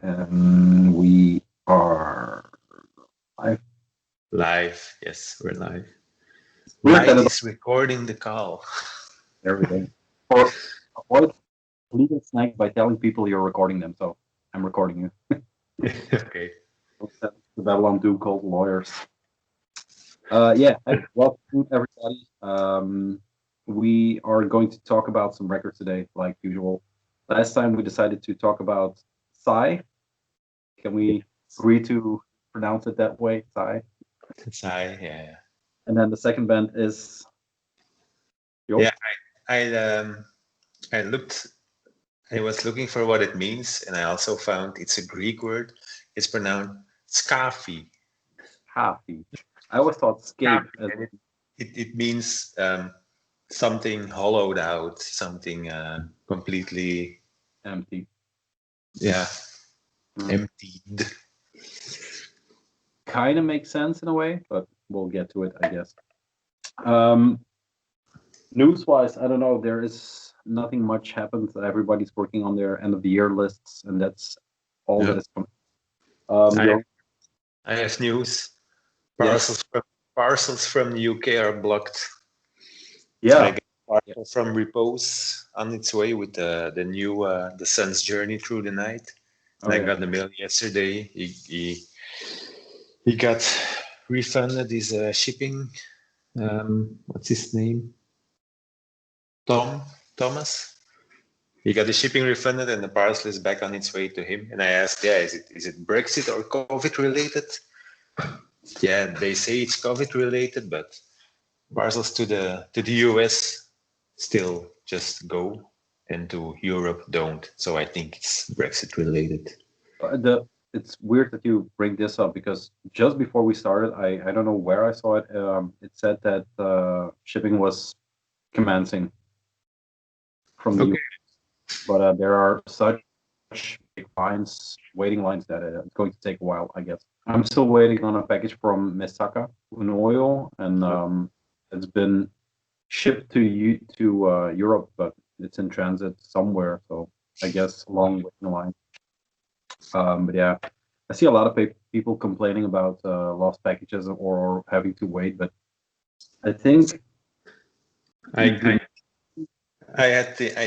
We are live. Live, yes, we're live. Weird that Light it, is recording the call. there we go. Or avoid legal snag by telling people you're recording them. So I'm recording you. Okay. That's the Babylon do called lawyers. Welcome everybody. We are going to talk about some records today, like usual. Last time we decided to talk about Sigh. Can we agree to pronounce it that way, Sigh? Sigh, yeah. And then the second band is Yeah, I looked. I was looking for what it means, and I also found it's a Greek word. It's pronounced Skàphe. Skàphe. I always thought scape Skàphe, as and it means something hollowed out, something completely, empty. yeah, emptied. Kind of makes sense in a way, but we'll get to it, I guess. News-wise, I don't know. There is nothing much happens. Everybody's working on their end of the year lists, and that's all that is coming. I have news. Yes. Parcels from the UK are blocked. Yeah. I got a parcel from Repose on its way with the new The Sun's Journey Through the Night. And I got the mail yesterday. He got refunded his shipping. What's his name? Thomas. He got the shipping refunded, and the parcel is back on its way to him. And I asked, is it Brexit or COVID related? Yeah, they say it's COVID related, but parcels to the US still just go, and to Europe don't. So I think it's Brexit related. It's weird that you bring this up because just before we started, I don't know where I saw it. It said that shipping was commencing from the US, but there are such big lines, waiting lines, that it's going to take a while, I guess. I'm still waiting on a package from Mesaka in oil, and it's been shipped to Europe, but it's in transit somewhere. So I guess long waiting line. But yeah, I see a lot of people complaining about lost packages or having to wait. But I think I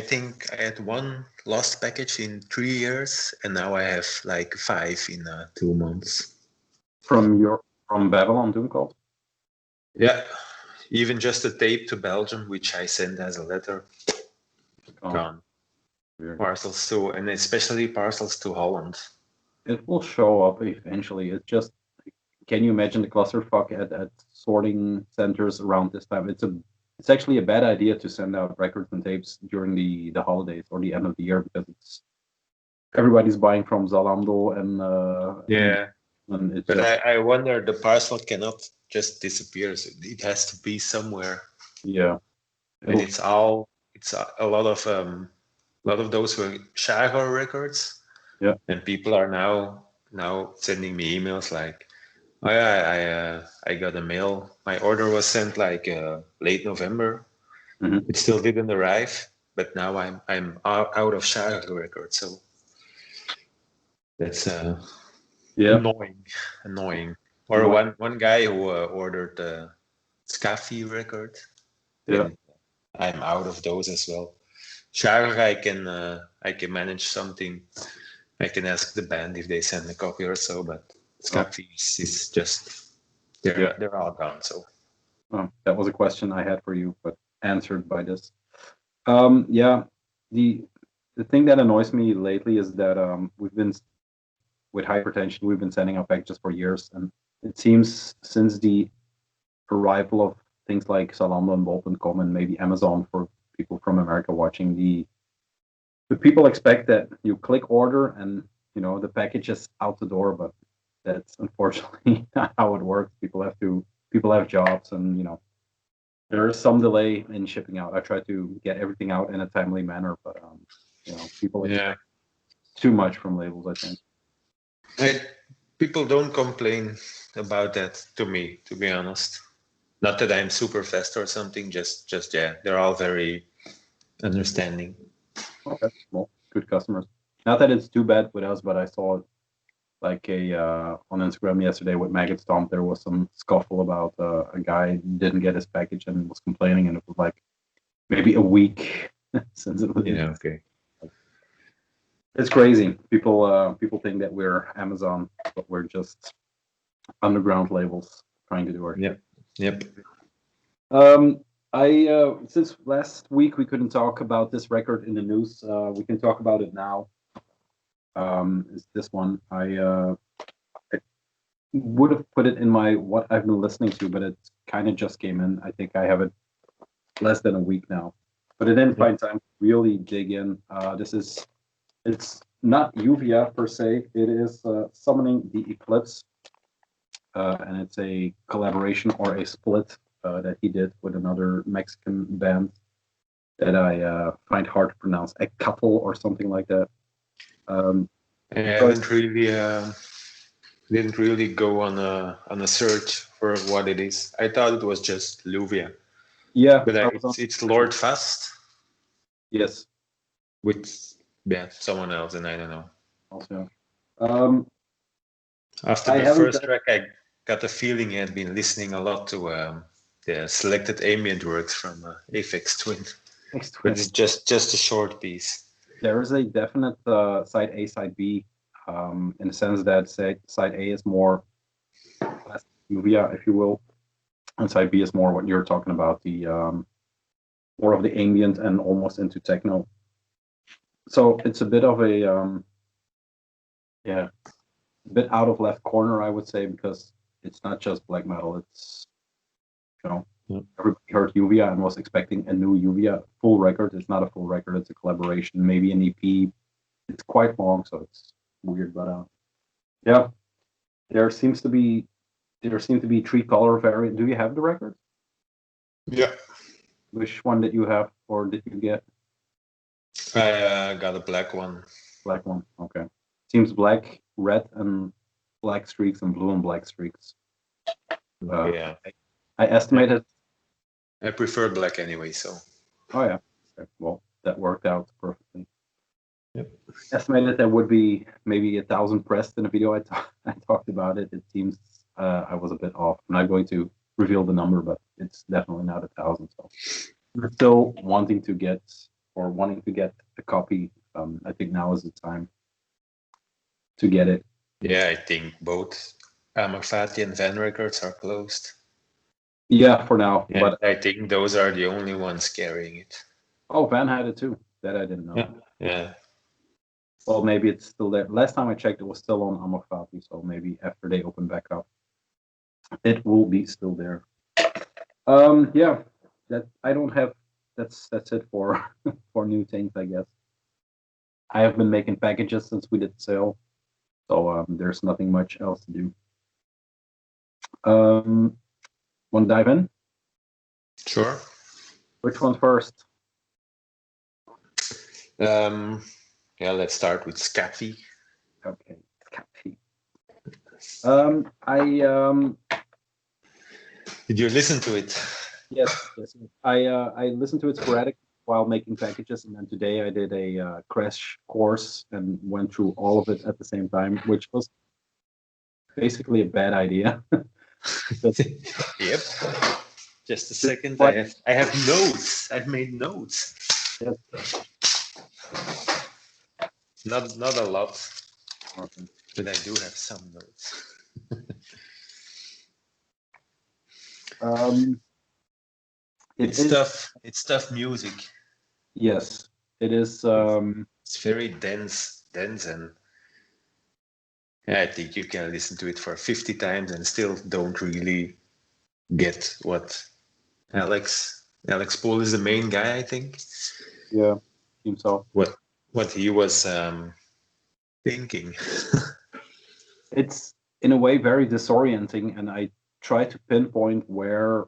think I had one lost package in 3 years, and now I have like 5 in 2 months. From Babylon Doom Cult? Yeah, even just a tape to Belgium, which I sent as a letter. Gone. Weird. Parcels to, and especially parcels to Holland. It will show up eventually. It's just, can you imagine the clusterfuck at sorting centers around this time? It's actually a bad idea to send out records and tapes during the holidays or the end of the year, because everybody's buying from Zalando and and it's I wonder, the parcel cannot just disappear. So it has to be somewhere. Yeah, and it's a lot of those were Shagor records. Yeah, and people are now sending me emails like, oh yeah, I got a mail. My order was sent like late November. Mm-hmm. It still didn't arrive, but now I'm out of Shagor records. So that's annoying. Or one guy who ordered the Skàphe record. Yeah, I'm out of those as well. Shagor, I can manage something. I can ask the band if they send a copy or so, but Skàphe is just they're all gone. So that was a question I had for you, but answered by this. The thing that annoys me lately is that we've been with hypertension. We've been sending out packages for years, and it seems since the arrival of things like Zalando and Vol.6 and maybe Amazon for people from America watching, the people expect that you click order and the package is out the door, but that's unfortunately not how it works. People have jobs, and there is some delay in shipping out. I try to get everything out in a timely manner, but people expect too much from labels, I think. People don't complain about that to me, to be honest. Not that I'm super fast or something, just they're all very understanding. Okay, well, good customers. Not that it's too bad with us, but I saw it like on Instagram yesterday with Maggot Stomp. There was some scuffle about a guy didn't get his package and was complaining, and it was like maybe a week since it was. Yeah, okay. It's crazy. People think that we're Amazon, but we're just underground labels trying to do our Yep. Yep. I since last week we couldn't talk about this record in the news. We can talk about it now. Is this one? I would have put it in my what I've been listening to, but it kind of just came in. I think I have it less than a week now, but I didn't find time to really dig in. It's not Uvia per se. It is Summoning the Eclipse, and it's a collaboration or a split that he did with another Mexican band that I find hard to pronounce, a couple or something like that. I haven't really didn't really go on a search for what it is. I thought it was just Luvia, Yeah, but it's Lord Fast. Yes, with someone else, and I don't know. Also, after the first track, I got the feeling he had been listening a lot to the selected ambient works from Aphex Twin. But it's just a short piece. There is a definite side A, side B, in the sense that side A is more Uvia, if you will, and side B is more what you're talking about, the more of the ambient and almost into techno. So it's a bit of a a bit out of left corner, I would say, because it's not just black metal. It's everybody heard Uvia and was expecting a new Uvia full record. It's not a full record. It's a collaboration, maybe an EP. It's quite long, so it's weird, but yeah, there seems to be three color variant. Do you have the record? Yeah. Which one did you have, or did you get? I got a black one. Black one. Okay. Seems black, red, and black streaks, and blue and black streaks. Yeah. I estimated. I prefer black anyway, so. Oh yeah. Okay. Well, that worked out perfectly. Yep. Estimated there would be maybe 1,000 pressed in a video. I talked about it. It seems I was a bit off. I'm not going to reveal the number, but it's definitely not 1,000. So we're still wanting to get a copy. I think now is the time to get it. Yeah, I think both Amorfati and Van Records are closed. Yeah, for now. Yeah, but I think those are the only ones carrying it. Oh, Van had it too. That I didn't know. Yeah. Well, maybe it's still there. Last time I checked, it was still on Amorfati, so maybe after they open back up, it will be still there. Yeah, that I don't have. That's it for for new things, I guess. I have been making packages since we did sale, so there's nothing much else to do. Want to dive in? Sure. Which one first? Yeah, let's start with Skàphe. Okay, Skàphe. Did you listen to it? Yes. I listened to it sporadic while making packages, and then today I did a crash course and went through all of it at the same time, which was basically a bad idea. Yep. Just a second. I have notes. I've made notes. Yes. Not a lot, Okay. but I do have some notes. It's tough music. Yes, it is. It's very dense, and I think you can listen to it for 50 times and still don't really get what Alex Paul is the main guy, I think. Yeah, seems so. What he was thinking. It's in a way very disorienting, and I try to pinpoint where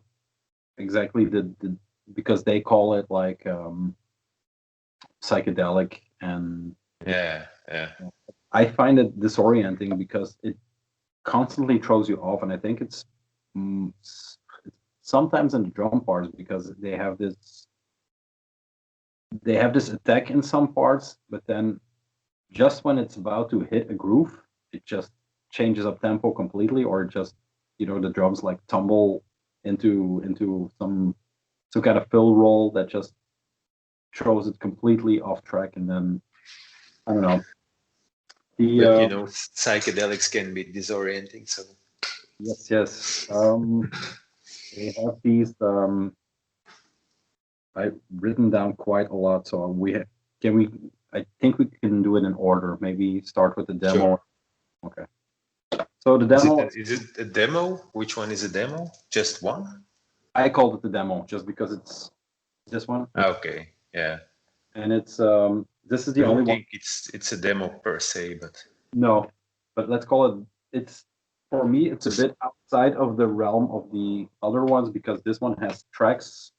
exactly the because they call it like psychedelic, and yeah. I find it disorienting because it constantly throws you off, and I think it's sometimes in the drum parts because they have this attack in some parts, but then just when it's about to hit a groove, it just changes up tempo completely, or just the drums like tumble into some kind of fill roll that just throws it completely off track, and then I don't know. But psychedelics can be disorienting. So Yes. They have these. I've written down quite a lot, so I think we can do it in order. Maybe start with the demo. Sure. Okay. So the demo. Is it a demo? Which one is a demo? Just one? I called it the demo just because it's this one. Okay. Yeah. And it's this is the I only don't one. think it's a demo per se, but No, but let's call it. It's for me. It's a bit outside of the realm of the other ones because this one has tracks,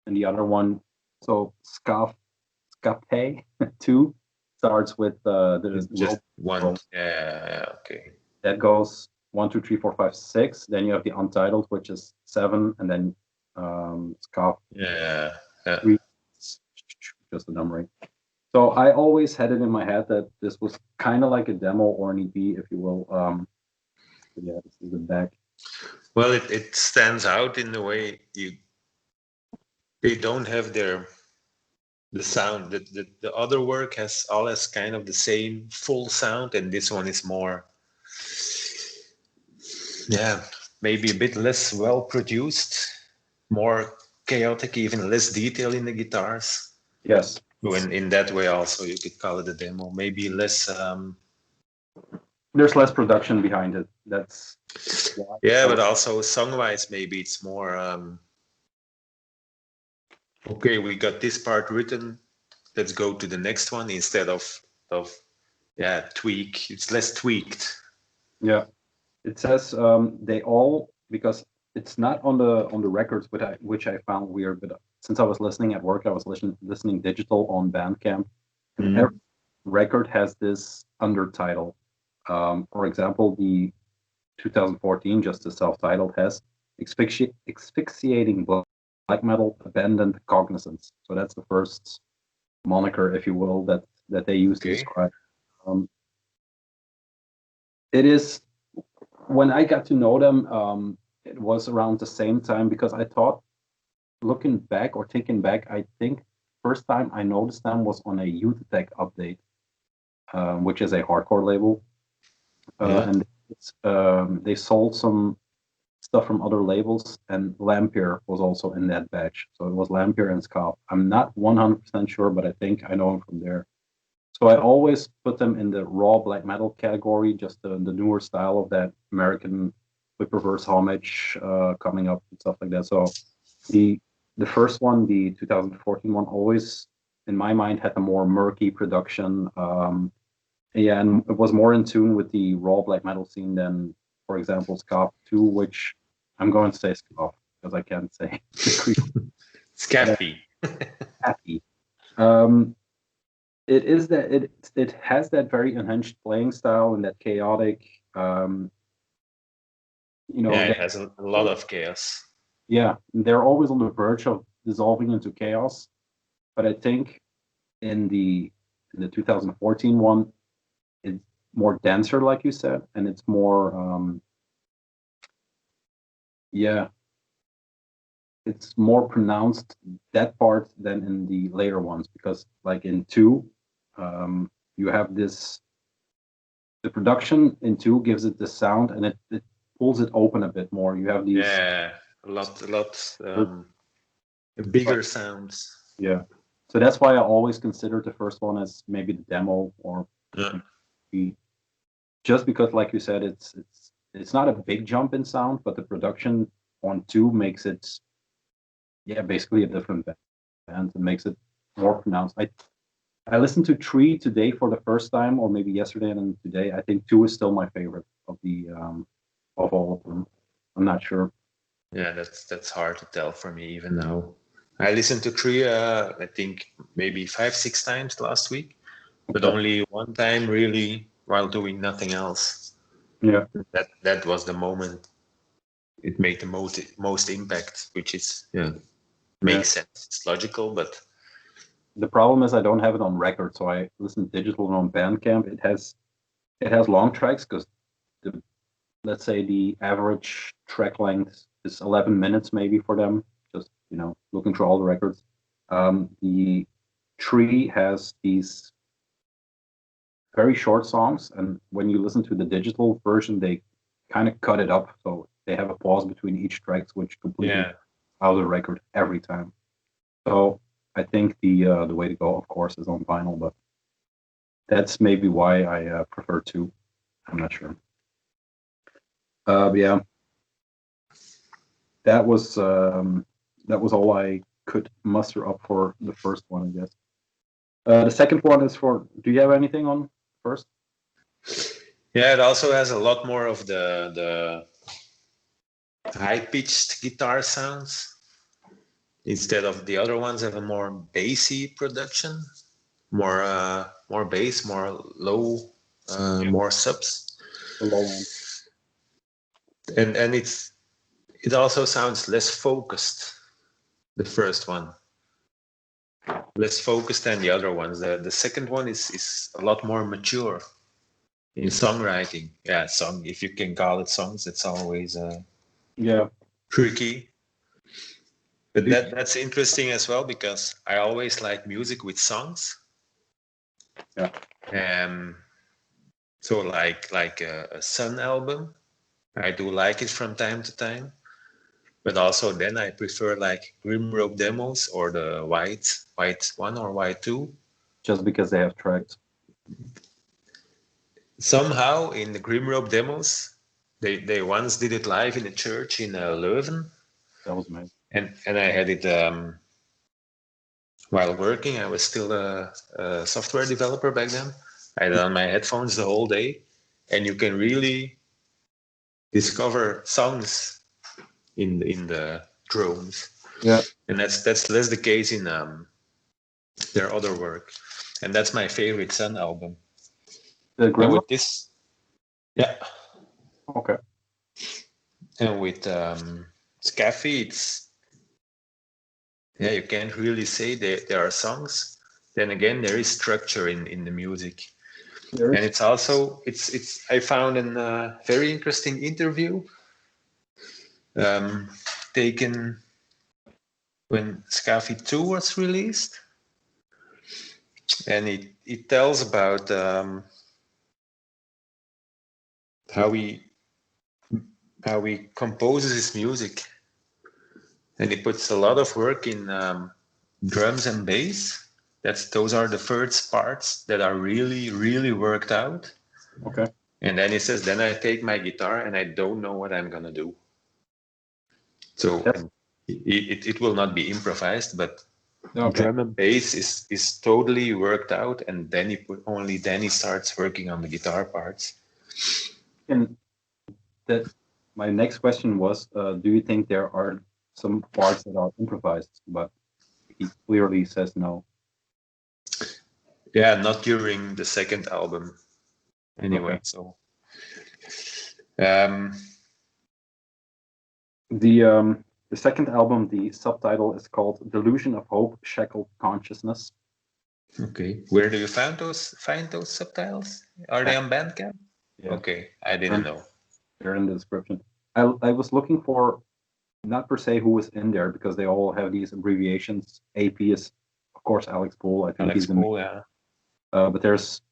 and the other one. So Skàphe 2 starts with the just rope. one. Yeah. Okay. That goes 1, 2, 3, 4, 5, 6. Then you have the untitled, which is 7, and then Skàphe. Yeah. 3, just the numbering. So I always had it in my head that this was kind of like a demo or an EP, if you will. Yeah, this is the back. Well, it stands out in the way they don't have the sound. The other work has always kind of the same full sound, and this one is more, maybe a bit less well produced, more chaotic, even less detail in the guitars. Yes. So in that way, also you could call it a demo. Maybe less. There's less production behind it. That's yeah, but also song-wise, maybe it's more. Okay, we got this part written. Let's go to the next one instead of tweak. It's less tweaked. Yeah, it says they all, because it's not on the records, which I found weird. But since I was listening at work, I was listening digital on Bandcamp, and every record has this undertitle. For example, the 2014, just the self-titled, has asphyxiating black metal abandoned cognizance. So that's the first moniker, if you will, that they use to describe. It is, when I got to know them, it was around the same time, because I thought, looking back or thinking back, I think first time I noticed them was on a Youth Tech update, which is a hardcore label, and they sold some stuff from other labels, and Lampier was also in that batch. So it was Lampier and Skàphe. I'm not 100% sure, but I think I know him from there. So I always put them in the raw black metal category, just the newer style of that American whip reverse homage coming up and stuff like that. So the first one, the 2014 one, always in my mind had a more murky production. And it was more in tune with the raw black metal scene than, for example, Skàphe 2, which I'm going to say Skàphe because I can't say Skàphe. Skàphe. It is that it has that very unhinged playing style and that chaotic. It has a lot of chaos. Yeah, they're always on the verge of dissolving into chaos, but I think in the 2014 one, it's more denser, like you said, and it's more it's more pronounced, that part, than in the later ones, because like in 2, you have this, the production in 2 gives it the sound, and it pulls it open a bit more. You have these a lot bigger sounds. Yeah, so that's why I always consider the first one as maybe the demo, or just because, like you said, it's not a big jump in sound, but the production on 2 makes it basically a different band. It makes it more pronounced. I listened to 3 today for the first time, or maybe yesterday and then today. I think 2 is still my favorite of all of them. I'm not sure. Yeah, that's hard to tell for me even now. I listened to 3, I think maybe 5, 6 times last week, but only one time really while doing nothing else. Yeah, that was the moment it made the most impact, which is makes sense. It's logical, but The problem is I don't have it on record, so I listen digital on Bandcamp. It has long tracks because let's say the average track length is 11 minutes maybe for them. Just looking through all the records. The Tree has these very short songs, and when you listen to the digital version, they kind of cut it up, so they have a pause between each track, which completely out of the record every time. So I think the way to go, of course, is on vinyl, but that's maybe why I prefer to. I'm not sure. Yeah, that was all I could muster up for the first one, I guess. The second one is for. Do you have anything on first? Yeah, it also has a lot more of the high-pitched guitar sounds. Instead of the other ones have a more bassy production, more bass, more low, more subs. The low end. And it also sounds less focused. The first one, less focused than the other ones. The second one is a lot more mature in songwriting. Yeah, song, if you can call it songs, it's always tricky. But that's interesting as well, because I always like music with songs. Yeah. So like a Sun album, I do like it from time to time. But also then I prefer like Grimrope demos or the White 1 or White 2. Just because they have tracks. Somehow in the Grimrope demos, they once did it live in a church in Leuven. That was amazing. And I had it while working. I was still a software developer back then. I had on my headphones the whole day, and you can really discover songs in the drones. Yeah, and that's less the case in their other work, and that's my favorite Sun album. The and with this, yeah, okay, and with Skàphe, it's you can't really say there are songs. Then again, there is structure in the music. And it's also it's I found a very interesting interview taken when Skàphe 2 was released, and it tells about how he composes his music, and he puts a lot of work in drums and bass. Those are the first parts that are really, really worked out. Okay. And then he says, then I take my guitar and I don't know what I'm gonna do. So it will not be improvised, but drum and bass is totally worked out, and then he starts working on the guitar parts. And my next question was, do you think there are some parts that are improvised? But he clearly says no. Yeah, not during the second album. Anyway, so the second album, the subtitle is called "Delusion of Hope, Shackled Consciousness." Okay, where do you find those subtitles? Are they on Bandcamp? Yeah. Okay, I didn't know. They're in the description. I was looking for, not per se who was in there, because they all have these abbreviations. AP is, of course, Alex Poole. I think he's Poole, yeah. But there's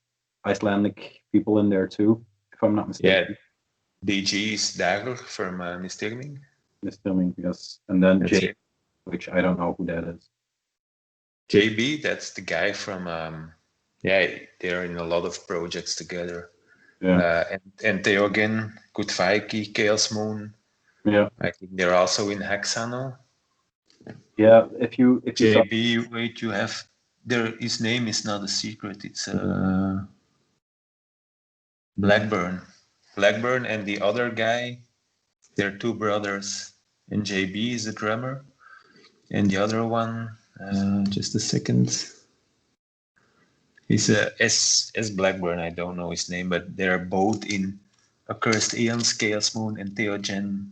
Icelandic people in there too, if I'm not mistaken. Yeah, DG is Dagger from Mistigning. Mistigning, yes. And then J, which I don't know who that is. JB, that's the guy from, they're in a lot of projects together. Yeah. And Theogen, Kutvaiki, Chaos Moon. Yeah. I think they're also in Hexano. Yeah, if you JB, wait, you have there. His name is not a secret. It's Blackburn, and the other guy. They're two brothers, and JB is the drummer, and the other one, just a second. He's S Blackburn. I don't know his name, but they're both in Accursed Eons, Chaos Moon, and Theogen.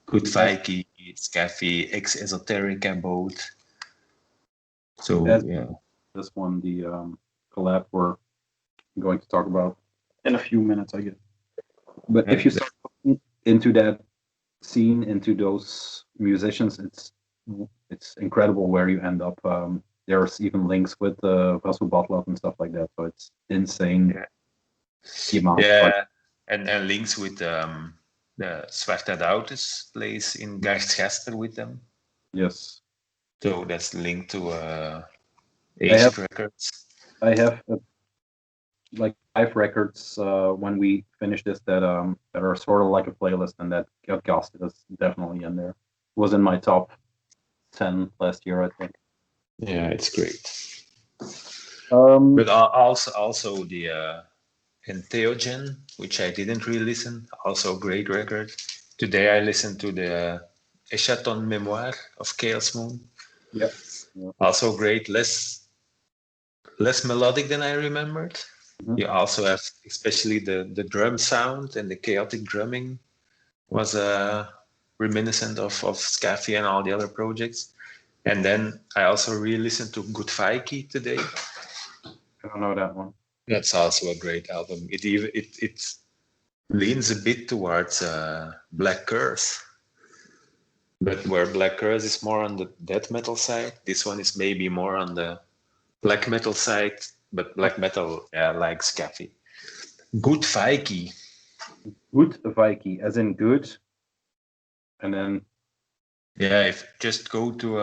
Kutvaiki, Skàphe, Ex Esoterica, both. So As yeah, this one, the collab we're going to talk about in a few minutes, I guess. But if you and start looking into that scene, into those musicians, it's incredible where you end up. There's even links with Russell Butler and stuff like that, so it's insane yeah, the amount. yeah, and links with the Zwarte Doutes plays in Gerstkester with them. Yes, So that's linked to I have Aged Records. I have like 5 records when we finish this that are sort of like a playlist, and that Got Ghosted is definitely in there. Was in my top 10 last year, I think. Yeah, it's great. Um, But also the Entheogen, which I didn't really listen, also a great record. Today I listened to the Echaton Memoir of Chaos Moon, yeah, yeah. also great, less melodic than I remembered. Mhm. You also have especially the drum sound and the chaotic drumming was reminiscent of Skàphe and all the other projects. And then I also re-listened to Grondwerk today. I don't know that one. That's also a great album. It leans a bit towards Black Curse, but where Black Curse is more on the death metal side, this one is maybe more on the black metal side, but black metal, yeah, like Skàphe. Good Viking. Good Viking, as in good, and then Yeah, if just go to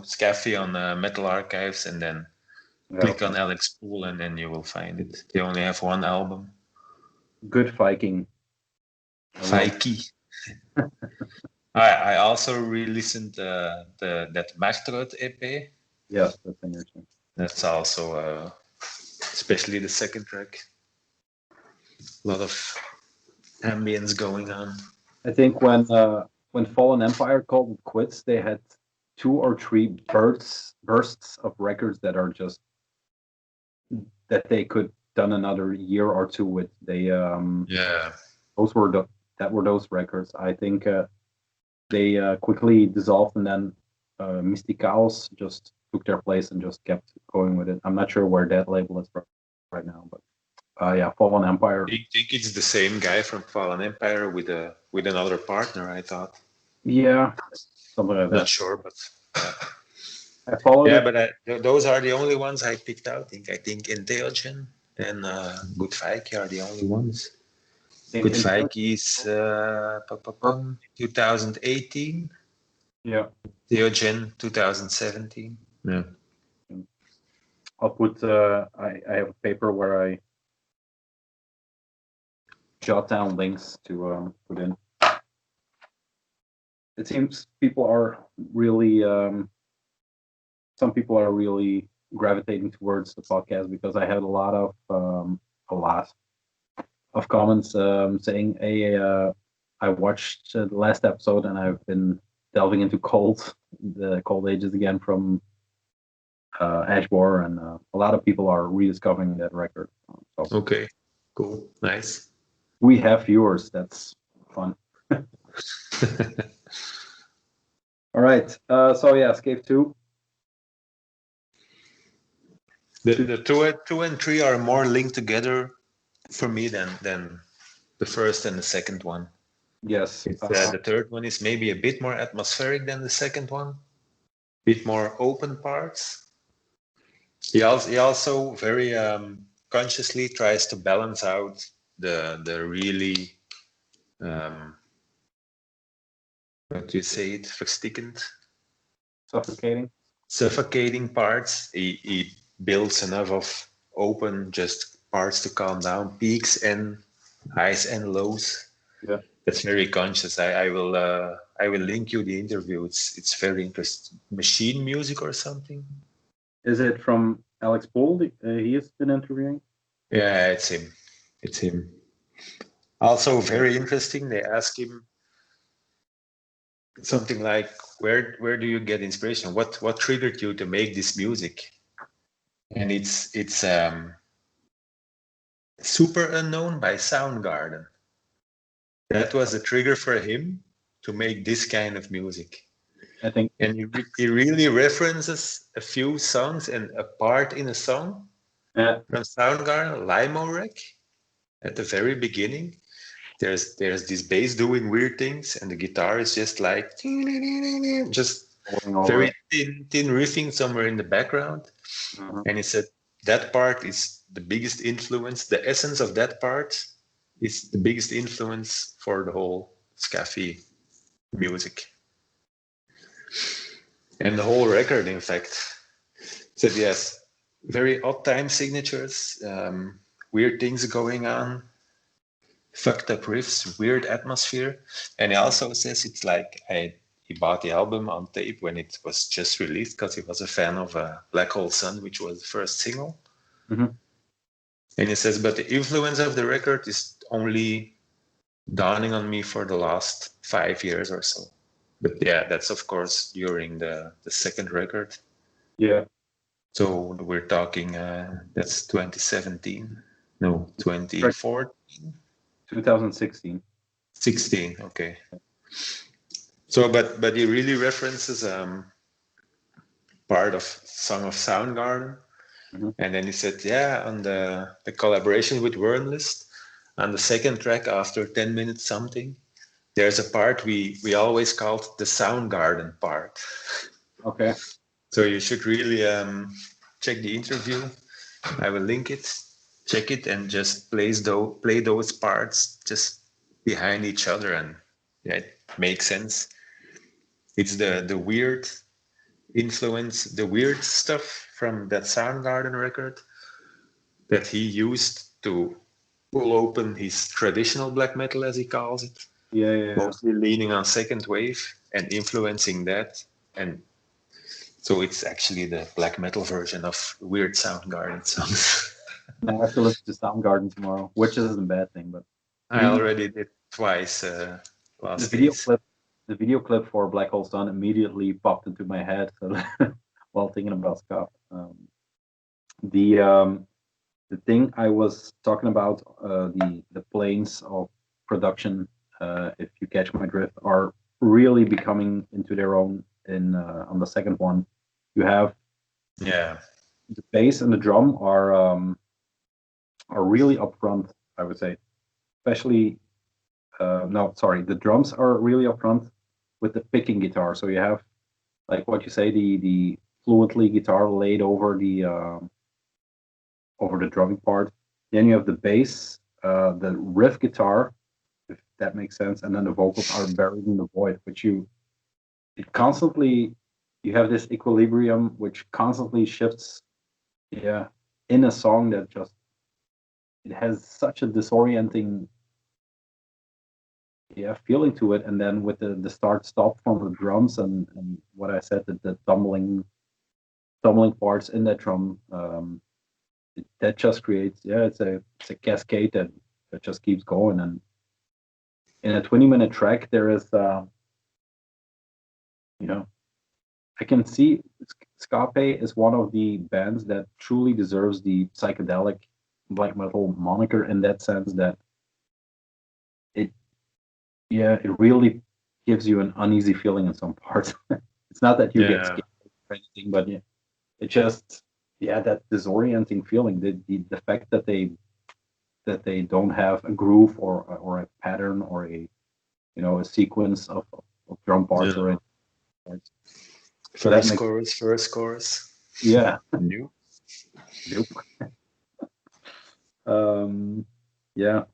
Skàphe on Metal Archives and then yeah, click okay. on Alex Poole and then you will find it. They only have one album. Good Viking. I will. Viking. I also re-listened that Martrud EP. Yes, that's interesting. That's also especially the second track. A lot of ambience going on. I think when Fallen Empire called it quits, they had 2 or 3 bursts of records that are just that they could done another year or two with. They Yeah. those were those records. I think they quickly dissolved, and then Mystic Chaos just took their place and just kept going with it. I'm not sure where that label is right now, but yeah, Fallen Empire. I think it's the same guy from Fallen Empire with another partner, I thought. Yeah, something like Not that. sure, but I followed yeah, it. but those are the only ones I picked out. I think Intelligent and Good Viking are the only ones. In, Good in Viking is 2018. yeah, Theogen 2017. Yeah. I'll put. I have a paper where I jot down links to put in. It seems people are really. Some people are really gravitating towards the podcast because I had a lot of comments saying, "Hey, I watched the last episode and I've been delving into the cold ages again from Ashbor, and a lot of people are rediscovering that record. So Okay. Cool. Nice. we have viewers. That's fun. All right. So yeah, Escape 2. The two and three are more linked together for me than the first and the second one. Yes. It's the third one is maybe a bit more atmospheric than the second one, bit more open parts. He also very consciously tries to balance out the really what do you say it verstickend Suffocating. suffocating parts. He builds enough of open just parts to calm down peaks and highs and lows. Yeah. That's very conscious. I will link you the interview. It's very interesting. Machine music or something. Is it from Alex Poole? He has been interviewing. Yeah, it's him. It's him. Also very interesting. They ask him something like, "Where do you get inspiration? What triggered you to make this music?" And it's Super Unknown by Soundgarden. That was a trigger for him to make this kind of music. I think. And he really references a few songs and a part in a song from Soundgarden, Limo Wreck, at the very beginning. There's this bass doing weird things, and the guitar is just like just very thin riffing somewhere in the background. And he said that part is the biggest influence. The essence of that part is the biggest influence for the whole Skàphe music. And the whole record, in fact, said yes, very odd time signatures, weird things going on, fucked up riffs, weird atmosphere. And he also says it's like he bought the album on tape when it was just released because he was a fan of Black Hole Sun, which was the first single. Mm-hmm. And he says, but the influence of the record is only dawning on me for the last 5 years or so. But yeah, that's of course during the second record. Yeah. So we're talking, that's 2017. No, 2014. 2016. 16, okay. So, but he really references part of Song of Soundgarden. Mm-hmm. And then he said, yeah, on the collaboration with Wormlist, on the second track after 10 minutes something, there's a part we always called the Soundgarden part. Okay. So you should really check the interview. I will link it. Check it and just play those parts just behind each other, and yeah, it makes sense. It's the weird influence, the weird stuff from that Soundgarden record that he used to pull open his traditional black metal, as he calls it. Yeah. Mostly leaning on second wave and influencing that. And so it's actually the black metal version of weird Soundgarden songs. I have to listen to Soundgarden tomorrow, which isn't a bad thing, but I already did twice last days. The video clip for Black Hole Sun immediately popped into my head while thinking about Skàphe. The thing I was talking about, the planes of production, if you catch my drift, are really becoming into their own on the second one. You have the bass and the drum are really upfront, I would say. Especially, the drums are really upfront with the picking guitar. So you have, like what you say, the fluently guitar laid over the drumming part. Then you have the bass, the riff guitar, if that makes sense, and then the vocals are buried in the void. Which you have this equilibrium which constantly shifts, in a song that just it has such a disorienting feeling to it. And then with the start stop from the drums and what I said, the tumbling parts in that drum, that just creates it's a cascade that just keeps going. And in a 20-minute track there is I can see Skàphe is one of the bands that truly deserves the psychedelic black metal moniker, in that sense that it really gives you an uneasy feeling in some parts. It's not that you get scared or anything, but it just that disorienting feeling, the fact that they don't have a groove or a pattern or a sequence of drum parts or anything. So first chorus. Yeah. Nope. Yeah.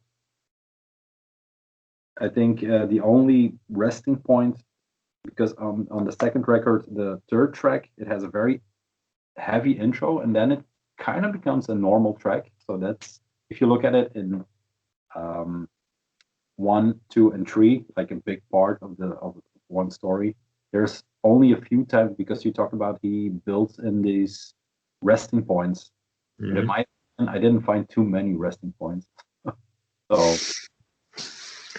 I think the only resting point, because on the second record, the third track, it has a very heavy intro, and then it kind of becomes a normal track. So that's, if you look at it in 1, 2, and 3, like a big part of one story. There's only a few times, because you talk about he builds in these resting points. But in my opinion, I didn't find too many resting points. So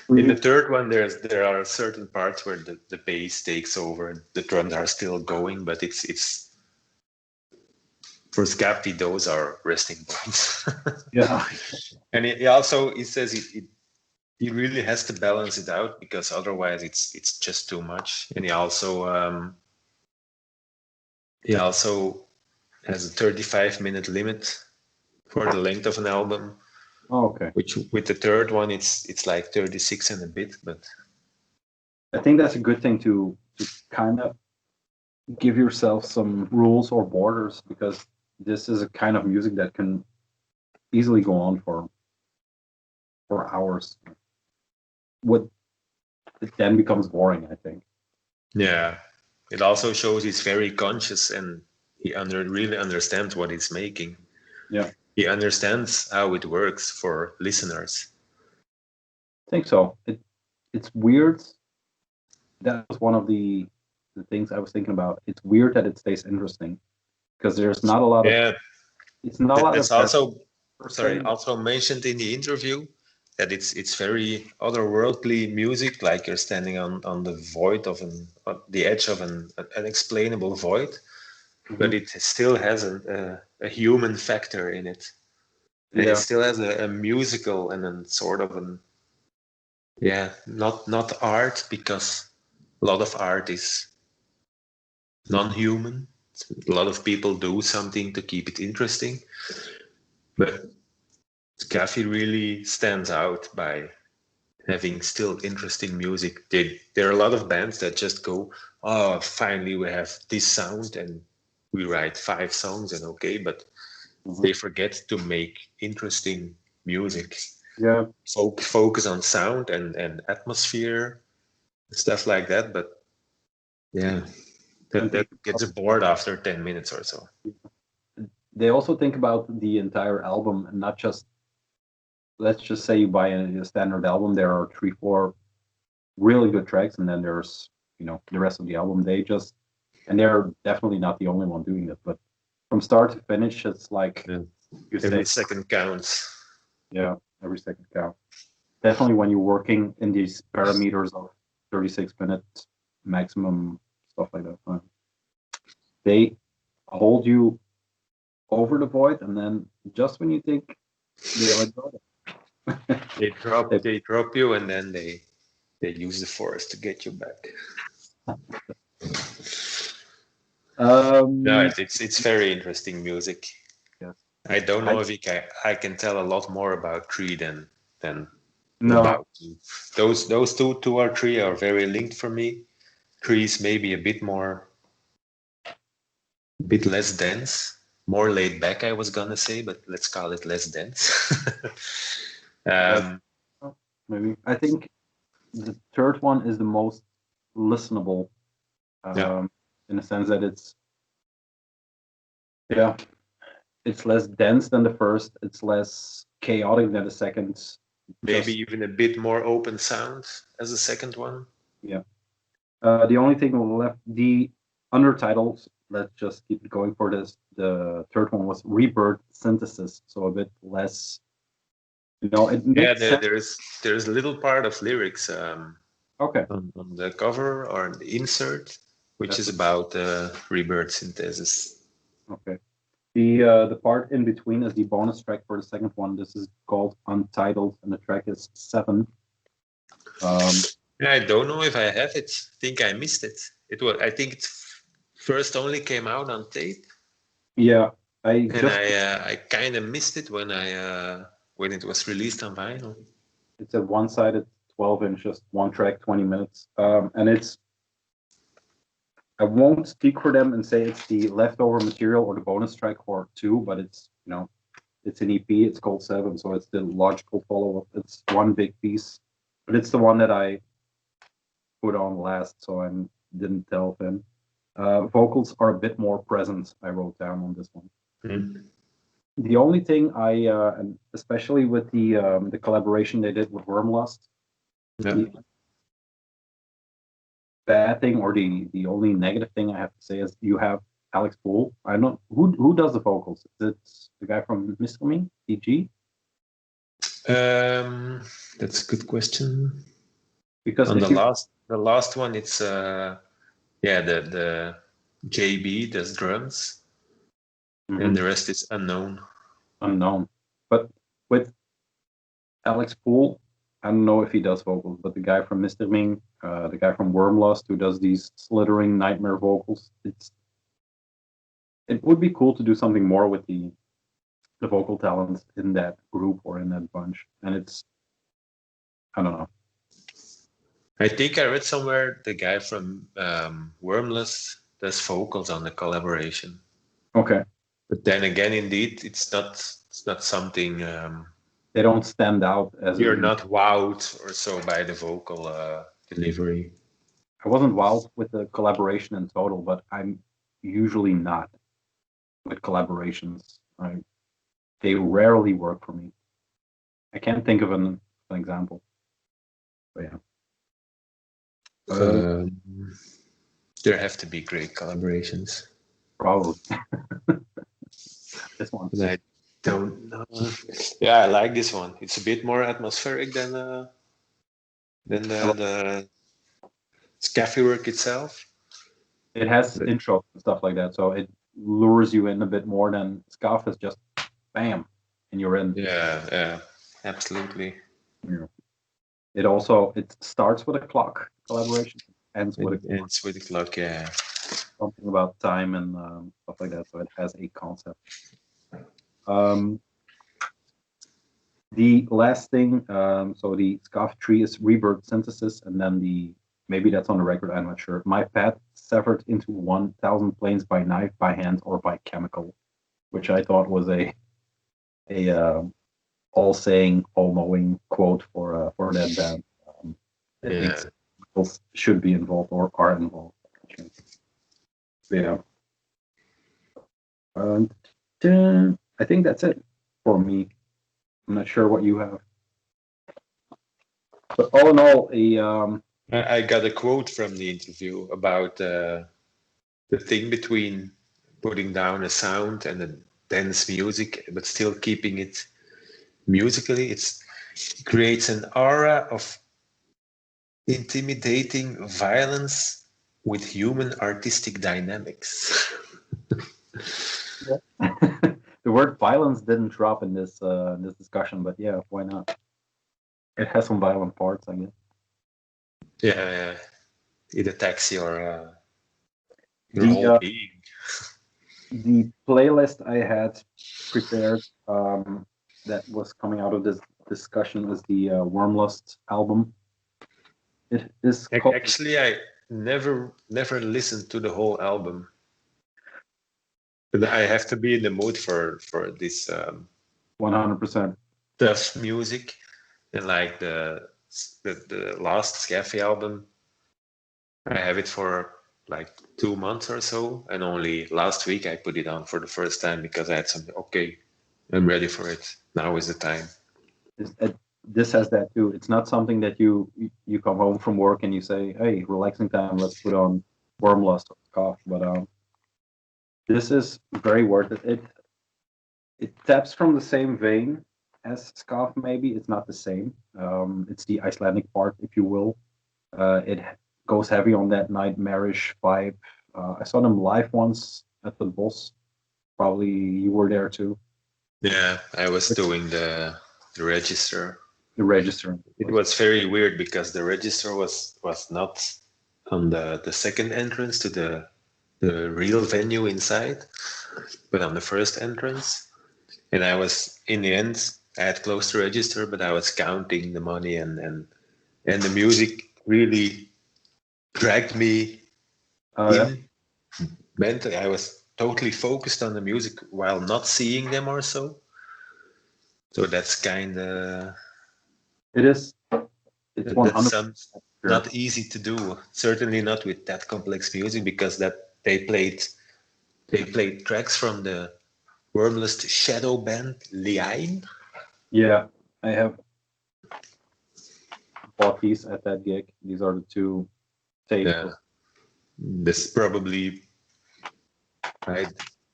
in the third one, there are certain parts where the bass takes over and the drums are still going, but it's for Skàphe, those are resting points. Yeah. And he says he he really has to balance it out, because otherwise it's just too much. And he also has a 35-minute limit for the length of an album. Oh, okay. Which with the third one it's like 36 and a bit, but I think that's a good thing to kind of give yourself some rules or borders, because this is a kind of music that can easily go on for hours. What it then becomes boring, I think. yeah, it also shows he's very conscious, and he really understands what he's making. Yeah, He understands how it works for listeners. I think so. It's weird. That was one of the things I was thinking about. It's weird that it stays interesting, because there's not a lot of. Yeah, It's not a lot that's of that also per se. also mentioned in the interview, that it's very otherworldly music, like you're standing on the void of on the edge of an unexplainable void, but it still has a human factor in it, and it Yeah, still has a musical and a sort of an not art, because a lot of art is non-human. A lot of people do something to keep it interesting, but Skàphe really stands out by having still interesting music. There are a lot of bands that just go, oh, finally we have this sound and we write 5 songs and okay, but they forget to make interesting music. yeah. Focus on sound and atmosphere, stuff like that. But yeah, And that gets bored after 10 minutes or so. they also think about the entire album, and not just, let's just say you buy a standard album, there are 3-4 really good tracks, and then there's the rest of the album. And they're definitely not the only one doing it, but from start to finish, it's like you Every say, second counts. yeah, every second counts. Definitely when you're working in these parameters of 36 minutes maximum, stuff like that. They hold you over the void, and then just when you think they let go, They drop you, and then they use the force to get you back. No, it's very interesting music. Yes. I don't know if I can tell a lot more about Tree than No. about you. Those two or three are very linked for me. Tree is maybe a bit less dense, more laid back, I was gonna say, but let's call it less dense. Maybe I think the third one is the most listenable, in the sense that it's less dense than the first. It's less chaotic than the second. Maybe even a bit more open sound as the second one. Yeah. The only thing left, the undertitles, let's just keep it going for this. The third one was Rebirth Synthesis, so a bit less. It makes sense. There's a little part of lyrics Okay. on the cover or the insert, which is about Rebirth Synthesis. Okay. The part in between is the bonus track for the second one. This is called Untitled, and the track is 7. I don't know if I have it. I think I missed it. I think it first only came out on tape. Yeah, I kind of missed it when it was released on vinyl. It's a one-sided 12-inch, just one track, 20 minutes, and I won't speak for them and say it's the leftover material or the bonus track for 2, but it's it's an EP. It's called 7, so it's the logical follow-up. It's one big piece, but it's the one that I put on last, so I didn't delve in. Vocals are a bit more present, I wrote down on this one. The only thing and especially with the collaboration they did with Wormlust, the bad thing, or the only negative thing I have to say, is you have Alex Poole. I don't know who does the vocals. Is it the guy from Mr. Me, DG? That's a good question. Because on the last one, it's the JB does drums, and the rest is unknown. But with Alex Poole, I don't know if he does vocals, but the guy from Mr. Ming, the guy from Wormlust who does these slithering nightmare vocals, it would be cool to do something more with the vocal talents in that group or in that bunch. And I don't know. I think I read somewhere the guy from Wormless does vocals on the collaboration. Okay. But then again, indeed, it's not something they don't stand out as you're not wowed or so by the vocal delivery. I wasn't wowed with the collaboration in total, but I'm usually not with collaborations. They rarely work for me. I can't think of an example. But yeah. There have to be great collaborations. Probably. This one. But I don't know. Yeah, I like this one. It's a bit more atmospheric than the Skàphe work itself. It has intros and stuff like that, so it lures you in a bit more than Skàphe is just bam, and you're in. Yeah, absolutely. Yeah. It starts with a clock collaboration, ends with a clock, yeah. Something about time and stuff like that, so it has a concept. The last thing, so the Skàphe tree is rebirth synthesis, and then maybe that's on the record, I'm not sure. My path severed into 1,000 planes by knife, by hand, or by chemical, which I thought was a all-saying, all-knowing quote for that band. I think chemicals should be involved or are involved. Yeah. I think that's it for me. I'm not sure what you have. But all in all, I got a quote from the interview about the thing between putting down a sound and a dense music, but still keeping it musically. It creates an aura of intimidating violence with human artistic dynamics. The word violence didn't drop in this discussion, but yeah, why not? It has some violent parts, I guess. Yeah. It attacks your whole being. The playlist I had prepared that was coming out of this discussion is the Wormlust album. It is actually I never listened to the whole album. But I have to be in the mood for this 100% tough music, and like the last Skàphe album, I have it for like 2 months or so, and only last week I put it on for the first time because I had something. Okay, I'm ready for it. Now is the time. This has that too. It's not something that you come home from work and you say, "Hey, relaxing time. Let's put on Wormlust or Skàphe." But this is very worth it. It taps from the same vein as Skàphe. Maybe it's not the same. It's the Icelandic part, if you will. It goes heavy on that nightmarish vibe. I saw them live once at the Boss. Probably you were there too. Yeah, I was doing the register. The register. It was very weird because the register was not on the second entrance to the real venue inside, but on the first entrance. And I was, in the end, I had closed the register, but I was counting the money, and the music really dragged me in mentally. I was totally focused on the music while not seeing them or so. So that's kind of... It is. It's 100% not easy to do. Certainly not with that complex music, because that they played tracks from the Wormless shadow band Liain. Yeah, I have bought these at that gig. These are the two tapes. Yeah. This is probably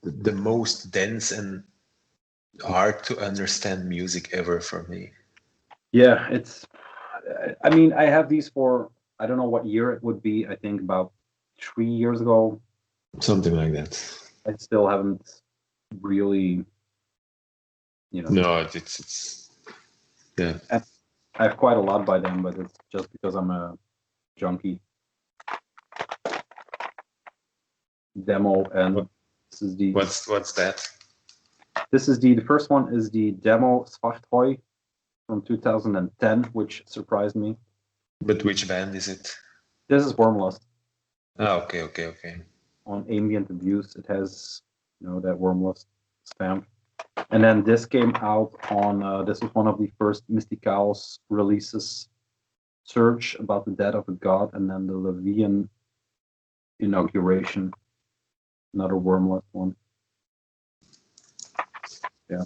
the most dense and hard to understand music ever for me. Yeah, I mean, I have these for, I don't know what year it would be. I think about 3 years ago. Something like that. I still haven't really, No, it's yeah. I have quite a lot by them, but it's just because I'm a junkie. Demo, and this is the what's that? This is the first one is the demo Skàphe from 2010, which surprised me. But which band is it? This is Wormlust. Oh, okay. On Ambient Abuse, it has that Wormlust stamp. And then this came out on this was one of the first Mystic Chaos releases. Search about the death of a god, and then the Levian inauguration. Another Wormlust one. Yeah.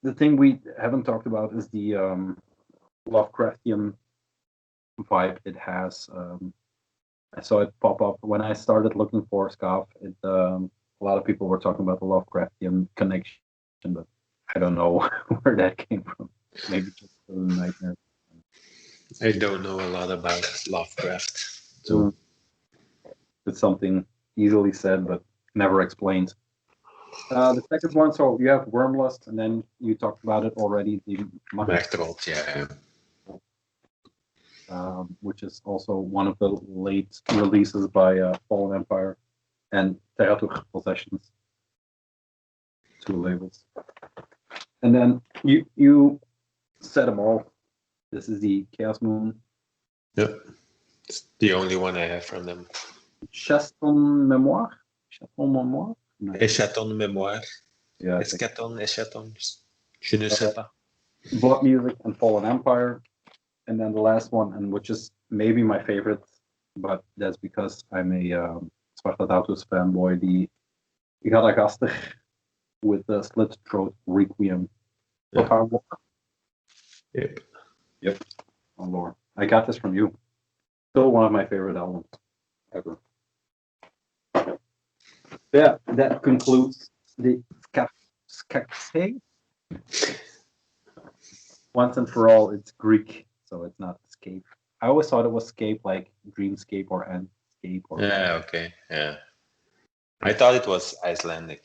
The thing we haven't talked about is the Lovecraftian vibe it has. I saw it pop up when I started looking for Skàphe. A lot of people were talking about the Lovecraftian connection, but I don't know where that came from. Maybe just a nightmare. I don't know a lot about Lovecraft, so it's something easily said but never explained. The second one, so you have Wormlust, and then you talked about it already, the Machtrot, yeah. Which is also one of the late releases by Fallen Empire and Terratur Possessions, 2 labels. And then you said them all. This is the Chaos Moon. Yep, it's the only one I have from them. Chaton Mémoire? Chaton Mémoire? No. Echaton Mémoire. Yeah. Eschaton. Je ne sais pas. Blood Music and Fallen Empire. And then the last one, and which is maybe my favorite, but that's because I'm a Spartacus fanboy, the Gadagaster with the Slit Throat Requiem. Yeah. Yep. Oh Lord. I got this from you. Still one of my favorite albums ever. Yeah, that concludes the Skàphe. Once and for all, it's Greek, so it's not escape. I always thought it was scape, like dreamscape or endscape. Or okay. Yeah. I thought it was Icelandic.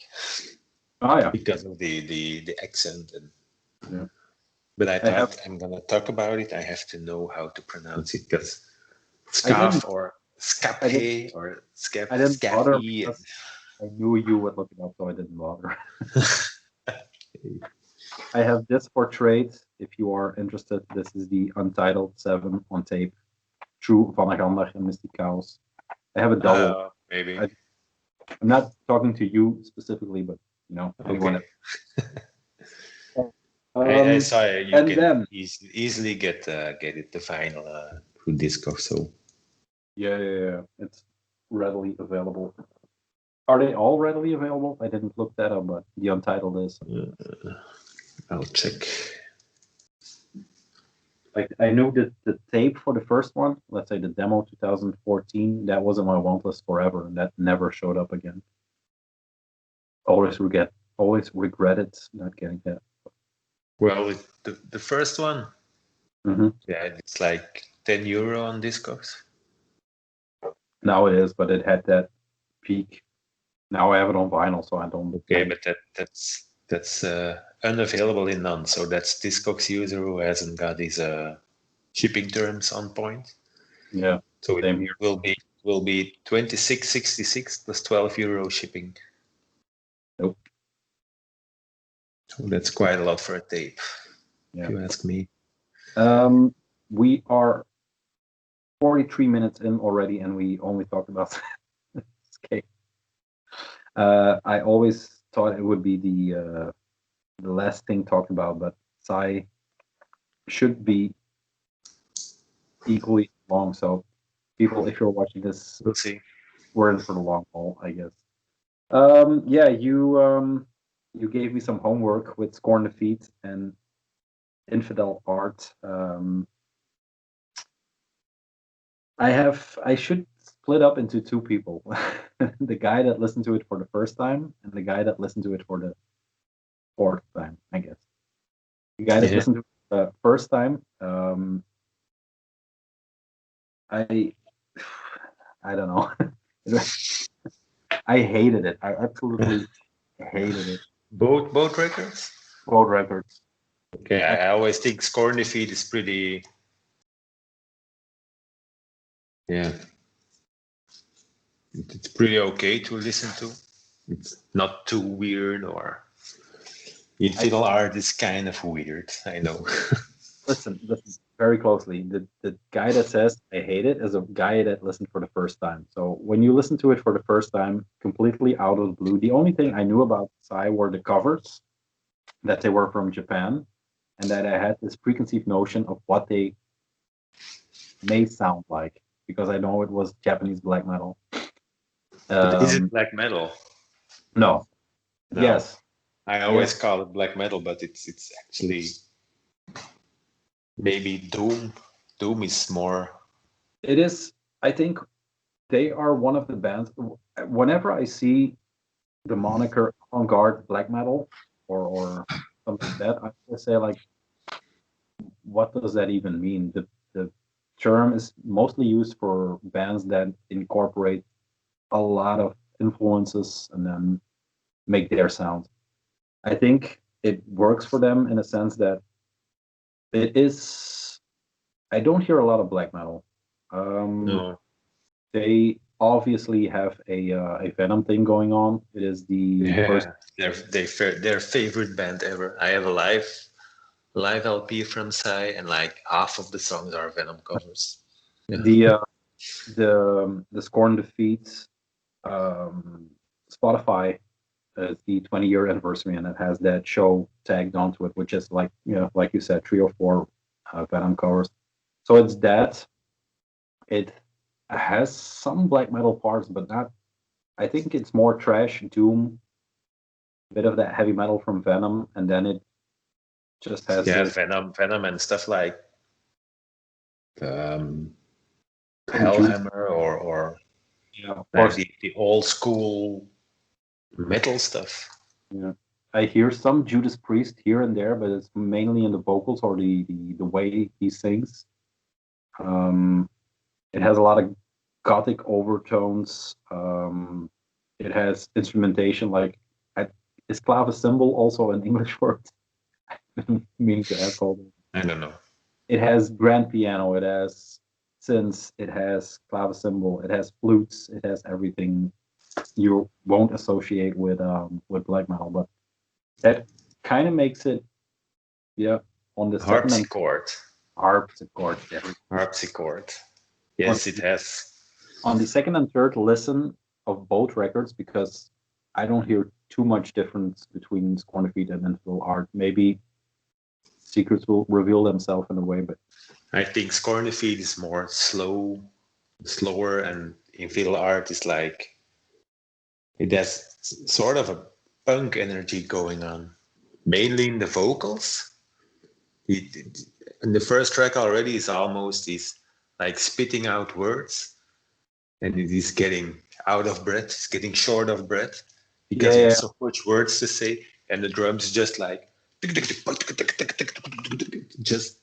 Oh yeah. Because of the accent and. Yeah. But I thought I'm gonna talk about it. I have to know how to pronounce it because Skàphe or Skàphe or Skàphe. I didn't bother because I knew you would look it up, so I didn't bother. I have this for trade. If you are interested, this is the Untitled 7 on tape. True Van Gander and Mystic Chaos. I have a double. Maybe. I'm not talking to you specifically, but anyone. I saw you can then, easily get it the final through Discord. So yeah, it's readily available. Are they all readily available? I didn't look that up, but the Untitled is. I'll check. Like I knew that the tape for the first one, let's say the demo 2014, that was on my want list forever, and that never showed up again. Always regretted not getting that. Well, the first one, yeah, it's like €10 on Discogs. Now it is, but it had that peak. Now I have it on vinyl, so I don't. Okay, but that's unavailable in none. So that's Discogs user who hasn't got his shipping terms on point. Yeah. So it will be $26.66 plus €12 shipping. Nope. So that's quite a lot for a tape, if you ask me. We are 43 minutes in already, and we only talked about Skàphe. I always thought it would be the last thing talked about, but Sigh should be equally long. So, people, if you're watching this, we'll see. We're in for the long haul, I guess. Yeah, you gave me some homework with Scorn Defeat and Infidel Art. I should split up into 2 people. The guy that listened to it for the first time and the guy that listened to it for the 4th time, I guess. The guy that listened to it the first time, I don't know. I hated it. I absolutely hated it. Both records? Both records. Okay, I always think Scorn Defeat is pretty. Yeah, it's pretty okay to listen to. It's not too weird, or Infidel Art is kind of weird. I know. Listen very closely. The guy that says I hate it is a guy that listened for the first time. So when you listen to it for the first time, completely out of the blue, the only thing I knew about Sigh were the covers, that they were from Japan, and that I had this preconceived notion of what they may sound like because I know it was Japanese black metal. But is it Um, black metal? no, No, yes, I always yes, call it black metal, but it's actually maybe doom. Doom is more. it is. I think they are one of the bands. Whenever I see the moniker avant-garde black metal or something like that, I always say like, what does that even mean? The term is mostly used for bands that incorporate a lot of influences and then make their sound. I think it works for them in a sense that it is. I don't hear a lot of black metal. No. They obviously have a Venom thing going on. It is the first. Yeah, their favorite band ever. I have a live LP from Sigh, and like half of the songs are Venom covers. Yeah. The Scorn Defeat um, Spotify is the 20-year anniversary, and it has that show tagged onto it, which is like like you said, 3 or 4 Venom covers. So it's that. It has some black metal parts, but not. I think it's more trash, doom, bit of that heavy metal from Venom, and then it just has Yeah, this Venom, and stuff like um, some Judas. Hellhammer, or Yeah, or like the old school metal stuff. yeah. I hear some Judas Priest here and there, but it's mainly in the vocals or the way he sings. Um, it has a lot of gothic overtones. It has instrumentation like I, is clavicembal also an English word? Meaning to ask all. I don't know. It has grand piano. It has synths. It has clavicembal. It has flutes. It has everything you won't associate with black metal, but that kind of makes it, yeah, on the second and Harpsichord. harpsichord there. Harpsichord. On, Yes, it has. on the second and third listen of both records, because I don't hear too much difference between Scorn Defeat and Infidel Art. Maybe secrets will reveal themselves in a way, but I think Scorn Defeat is more slower, and Infidel Art is like it has sort of a punk energy going on, mainly in the vocals. In the first track already is almost is like spitting out words, and it is getting out of breath. It's getting short of breath because he yeah, has so much words to say, and the drums just like just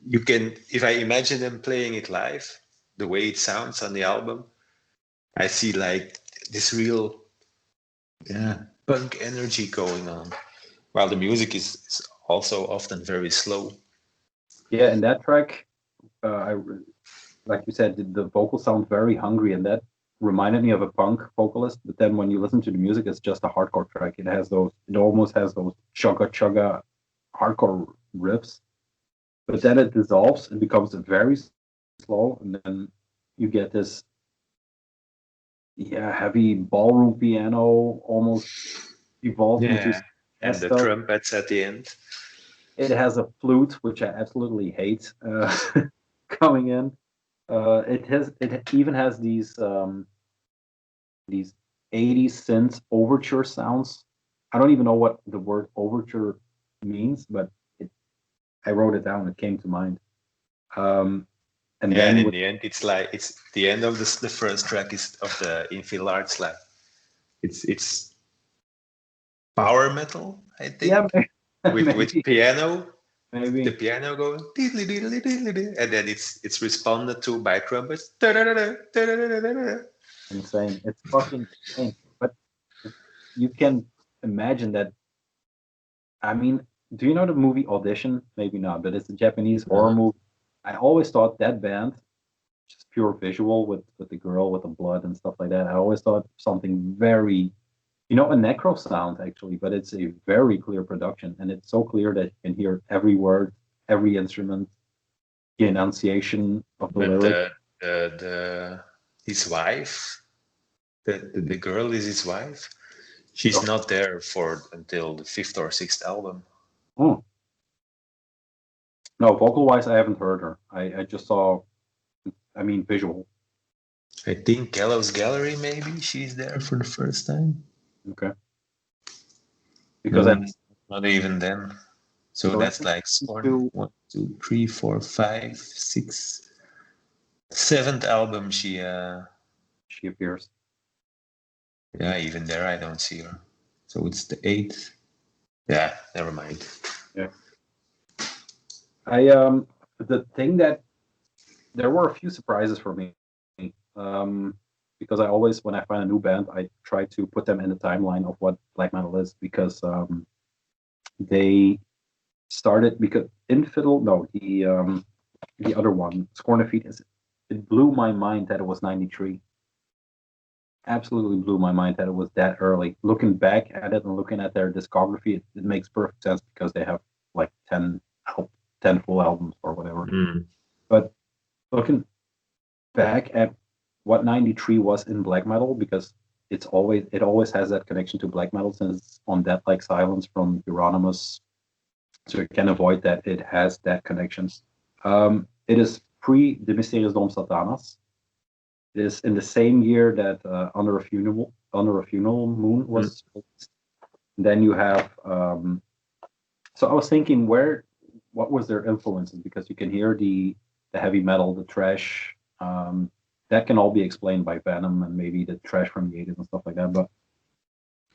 you can. If I imagine them playing it live, the way it sounds on the album, I see like this real punk energy going on, while the music is also often very slow. yeah. In that track, I like you said, the vocals sound very hungry, and that reminded me of a punk vocalist. But then when you listen to the music, it's just a hardcore track. It has those. It almost has those chugga chugga hardcore riffs. But then it dissolves and becomes very slow, and then you get this heavy ballroom piano almost evolves into Yeah, jazz and the stuff. trumpets at the end. It has a flute, which I absolutely hate, coming in. It even has these 80s synth overture sounds. I don't even know what the word overture means, but I wrote it down. It came to mind. Um, and Yeah, and then in with the end, it's like it's the end of the first track is of the Infidel Arts Lab. It's power metal, I yeah, think, with maybe piano, the maybe piano going diddly diddly diddly diddly, and then it's responded to by trumpets. Da-da-da-da, da-da-da-da-da. insane. It's fucking insane. But you can imagine that. I mean, do you know the movie Audition? Maybe not, but it's a Japanese horror movie. I always thought that band, just pure visual with the girl with the blood and stuff like that. I always thought something very, a necro sound actually, but it's a very clear production, and it's so clear that you can hear every word, every instrument, the enunciation of the But lyric. his wife, the girl is his wife. She's not there for until the fifth or sixth album. Oh. No, vocal wise, I haven't heard her. I just saw, visual. I think Gallows Gallery, maybe she's there for the first time. Okay. Because no, not even then. So that's like to, 1, 2, 3, 4, 5, 6, 7th album she appears. Yeah, even there I don't see her. So it's the 8th. Yeah, never mind. Yeah. The thing that there were a few surprises for me. Because I always, when I find a new band, I try to put them in the timeline of what black metal is, because they started because Infidel, no, the other one, Skàphiiiieeeee, it blew my mind that it was 93. Absolutely blew my mind that it was that early. Looking back at it and looking at their discography, it makes perfect sense because they have like 10 full albums or whatever. But looking back at what 93 was in black metal, because it always has that connection to black metal, since it's on Death Like Silence from Euronymous, so you can avoid that it has that connection. It is pre De Mysteriis Dom Satanas. It is in the same year that Under a Funeral Moon was released. Then you have so I was thinking, what was their influences, because you can hear the heavy metal, the thrash, that can all be explained by Venom and maybe the thrash from the 80s and stuff like that. But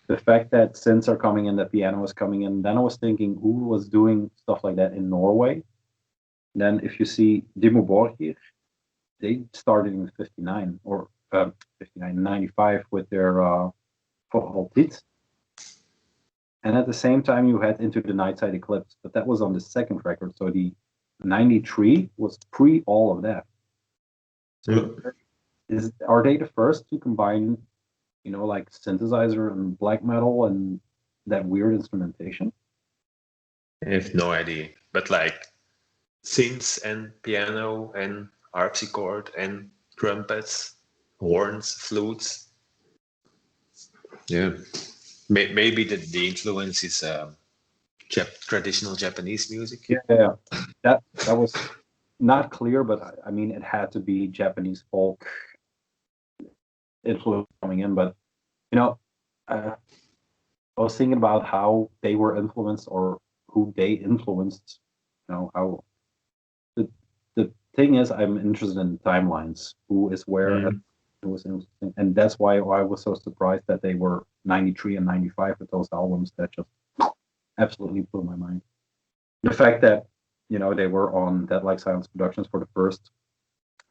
the fact that synths are coming in, the piano is coming in, then I was thinking, who was doing stuff like that in Norway? Then if you see Dimmu Borgir, they started in 59 or 59, 95 with their Vol.6. And at the same time, you had Into the Nightside Eclipse, but that was on the second record. So the 93 was pre all of that. So are they the first to combine, like synthesizer and black metal and that weird instrumentation? I have no idea. But like synths and piano and harpsichord and trumpets, horns, flutes. Yeah. Maybe the influence is traditional Japanese music. Yeah. That was not clear, but I mean, it had to be Japanese folk influence coming in. But I was thinking about how they were influenced, or who they influenced. How the thing is, I'm interested in timelines. Who is where? It was interesting, and that's why I was so surprised that they were 93 and 95 with those albums. That just absolutely blew my mind. The fact that they were on Dead Like Silence Productions for the first.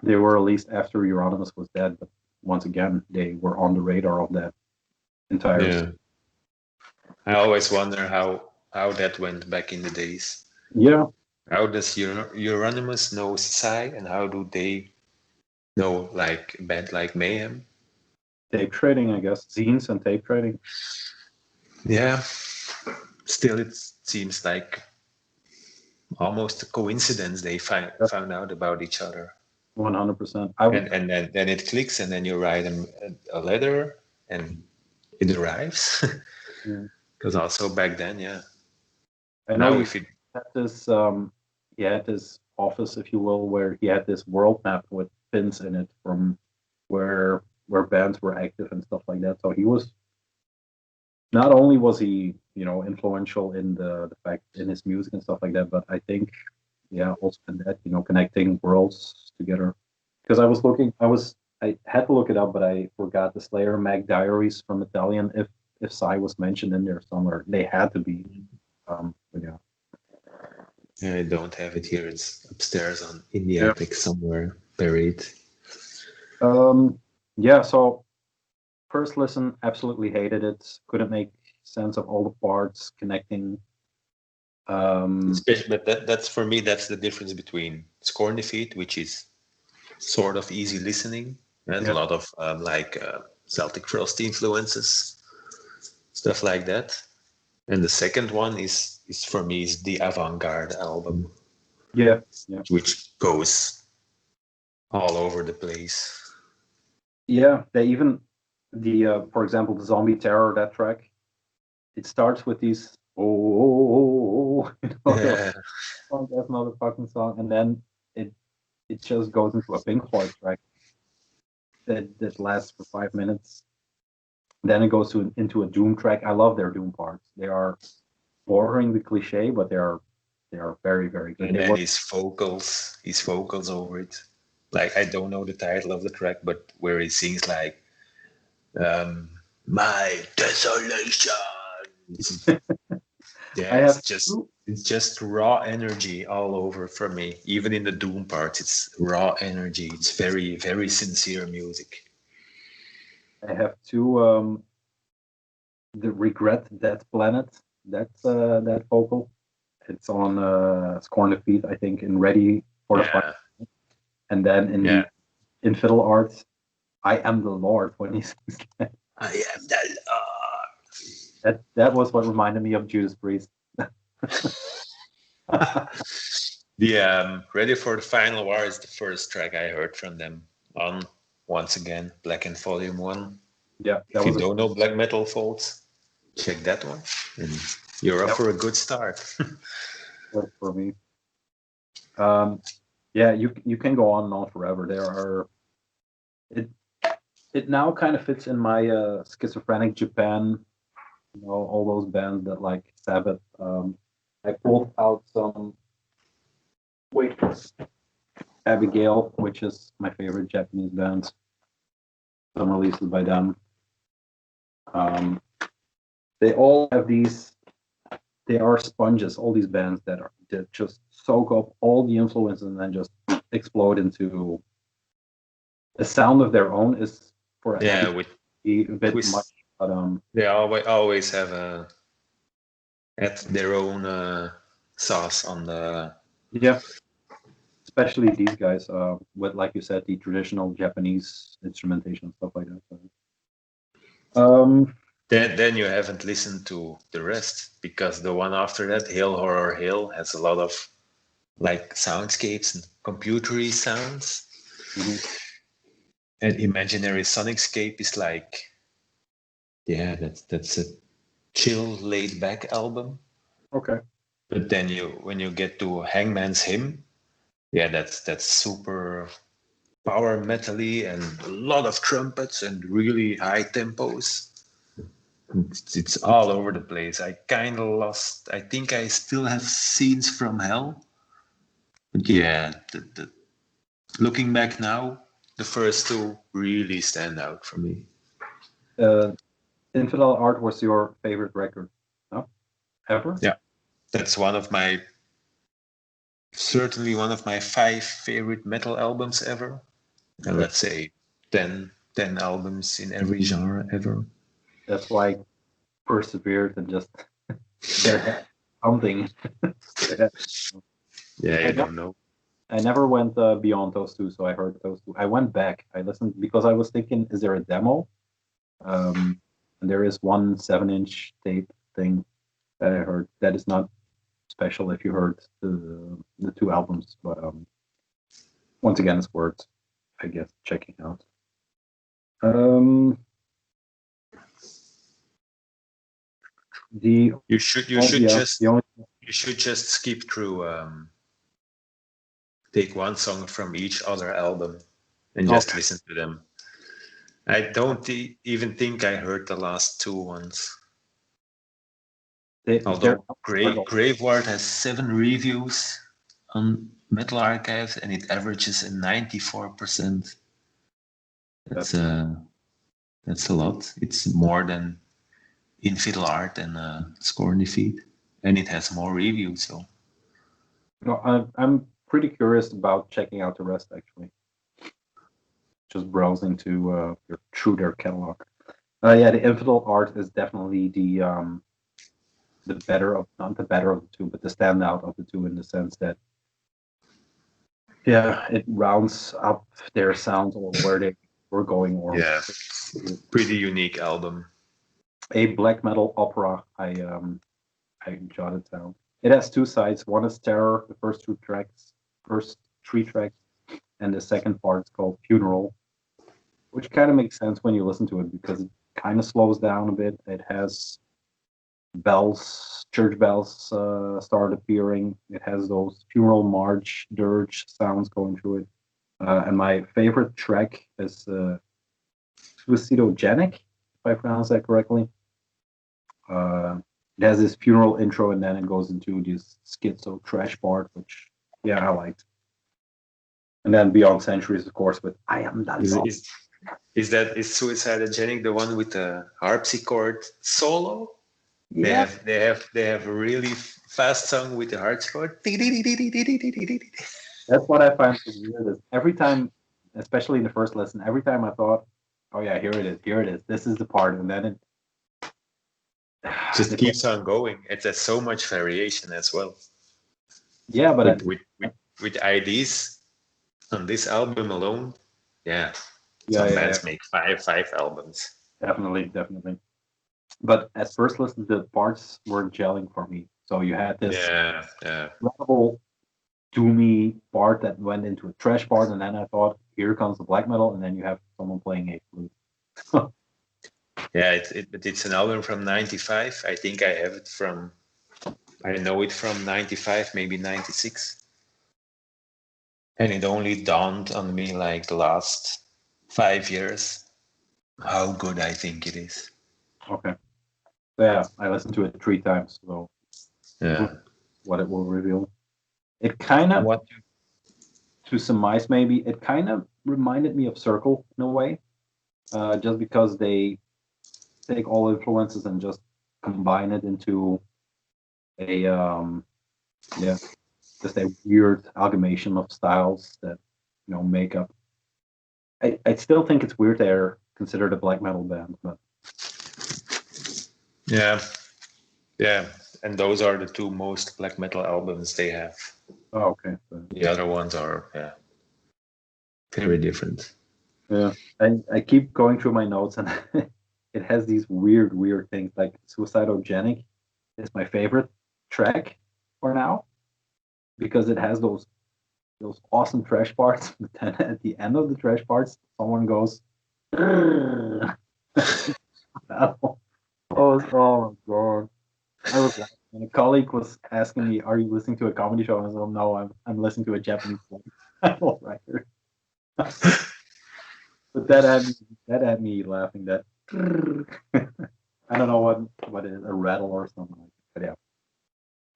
They were released after Euronymous was dead, but once again, they were on the radar of that entire. Yeah. I always wonder how that went back in the days. Yeah. How does Euronymous know Sigh, and how do they know like a band like Mayhem? Tape trading, I guess. Zines and tape trading. Yeah. Still, it seems like almost a coincidence they found out about each other. 100%. And then it clicks, and then you write them a letter, and it arrives. Because also back then, yeah. I know he had this. He had this office, if you will, where he had this world map with pins in it from where bands were active and stuff like that. So he was not only was he influential in the fact in his music and stuff like that, but I think also in that connecting worlds together. Because I had to look it up, but I forgot the Slayer Mag Diaries from Italian. If Sigh was mentioned in there somewhere, they had to be. Yeah. I don't have it here. It's upstairs in the attic somewhere, buried. So first listen, absolutely hated it. Couldn't make sense of all the parts connecting. But that's for me. That's the difference between Scorn Defeat, which is sort of easy listening, and a lot of Celtic Frost influences, stuff like that. And the second one is for me is the Avant-Garde album, yeah. which goes all over the place. Yeah, they even for example, the Zombie Terror, that track, it starts with these that's not a fucking song, and then it just goes into a Pink Floyd track that lasts for 5 minutes. Then it goes into a Doom track. I love their Doom parts. They are bordering the cliche, but they are very, very good. And then his vocals over it. Like, I don't know the title of the track, but where he sings like, my desolation. Yeah, it's just raw energy all over for me. Even in the Doom parts, it's raw energy. It's very, very sincere music. I have two. The Regret That Planet. That's that vocal. It's on Scorn Defeat, I think, in Ready for the Fight. And then in the Infidel Art, I Am the Lord, when he sings that. I am the Lord. That was what reminded me of Judas Priest. The Ready for the Final War is the first track I heard from them on, once again, Black and Volume 1. Yeah. If you don't know black metal, folks, check that one. And you're up for a good start. That's for me. Yeah, you can go on and on forever. There are it now kind of fits in my schizophrenic Japan, all those bands that like Sabbath. I pulled out some Abigail, which is my favorite Japanese band. Some releases by them. They all have these. They are sponges. All these bands that just soak up all the influences and then just explode into a sound of their own. Is for a bit much, but they always have add their own sauce on the. Yeah, especially these guys with, like you said, the traditional Japanese instrumentation and stuff like that. Then you haven't listened to the rest, because the one after that, Hail Horror Hail, has a lot of like soundscapes and computery sounds. Mm-hmm. And Imaginary Sonicscape is like, that's a chill, laid back album. Okay. But then when you get to Hangman's Hymn, that's super power metal-y and a lot of trumpets and really high tempos. It's all over the place. I kind of lost. I think I still have Scenes from Hell. But looking back now, the first two really stand out for me. Infidel Art was your favorite record, no? Ever? Yeah, that's certainly one of my 5 favorite metal albums ever. And let's say 10 albums in every genre ever. That's why I persevered and just something. I don't know. I never went beyond those two, so I heard those two. I went back. I listened because I was thinking, is there a demo? And there is one 7-inch tape thing that I heard that is not special if you heard the 2 albums, but once again, it's worth, I guess, checking out. You should just skip through. Take one song from each other album and just listen to them. I don't even think I heard the last 2 ones. Although Graveyard has 7 reviews on Metal Archives and it averages a 94%. That's a lot. It's more than Infidel Art and Scorn Defeat, and it has more reviews. So, I'm pretty curious about checking out the rest, actually. Just browsing through their catalog. The Infidel Art is definitely the the better of, not the better of the two, but the standout of the two, in the sense that, yeah, it rounds up their sounds or where they were going, or Yeah, pretty unique album. a black metal opera. I jotted down. It has two sides. One is Terror, the first three tracks, and the second part is called Funeral, which kind of makes sense when you listen to it because it kind of slows down a bit. It has bells, church bells start appearing. It has those funeral march, dirge sounds going through it. And my favorite track is Suicidogenic, if I pronounce that correctly. It has this funeral intro, and then it goes into this schizo trash part, which, yeah, I liked. And then Beyond Centuries, of course, with I Am That God. Is Suicidogenic the one with the harpsichord solo? Yeah. They have a really fast song with the harpsichord. That's what I find so weird. Is every time, especially in the first listen, every time I thought, "Oh yeah, here it is. This is the part," and then it just keeps on going. It has so much variation as well. Yeah, but with IDs on this album alone, yeah, some bands make five albums. Definitely. But at first listen, the parts weren't gelling for me. So you had this incredible doomy part that went into a trash part, and then I thought, here comes the black metal, and then you have someone playing a flute. Yeah, it's an album from '95. I think I know it from '95, maybe '96. And it only dawned on me like the last 5 years how good I think it is. Okay. Yeah, I listened to it 3 times, so what it will reveal. It kind of, to surmise maybe, it kind of reminded me of Circle in a way, just because they take all influences and just combine it into a just a weird amalgamation of styles that make up. I still think it's weird they're considered a black metal band, but yeah, and those are the two most black metal albums they have. Oh, okay. The other ones are very different. Yeah, I keep going through my notes, and it has these weird things. Like Suicidogenic is my favorite track for now because it has those awesome trash parts. But then at the end of the trash parts, someone goes, oh my god! I was laughing. And a colleague was asking me, "Are you listening to a comedy show?" And I said, "No, I'm listening to a Japanese record." But that had me laughing. That I don't know what is a rattle or something like that. But yeah,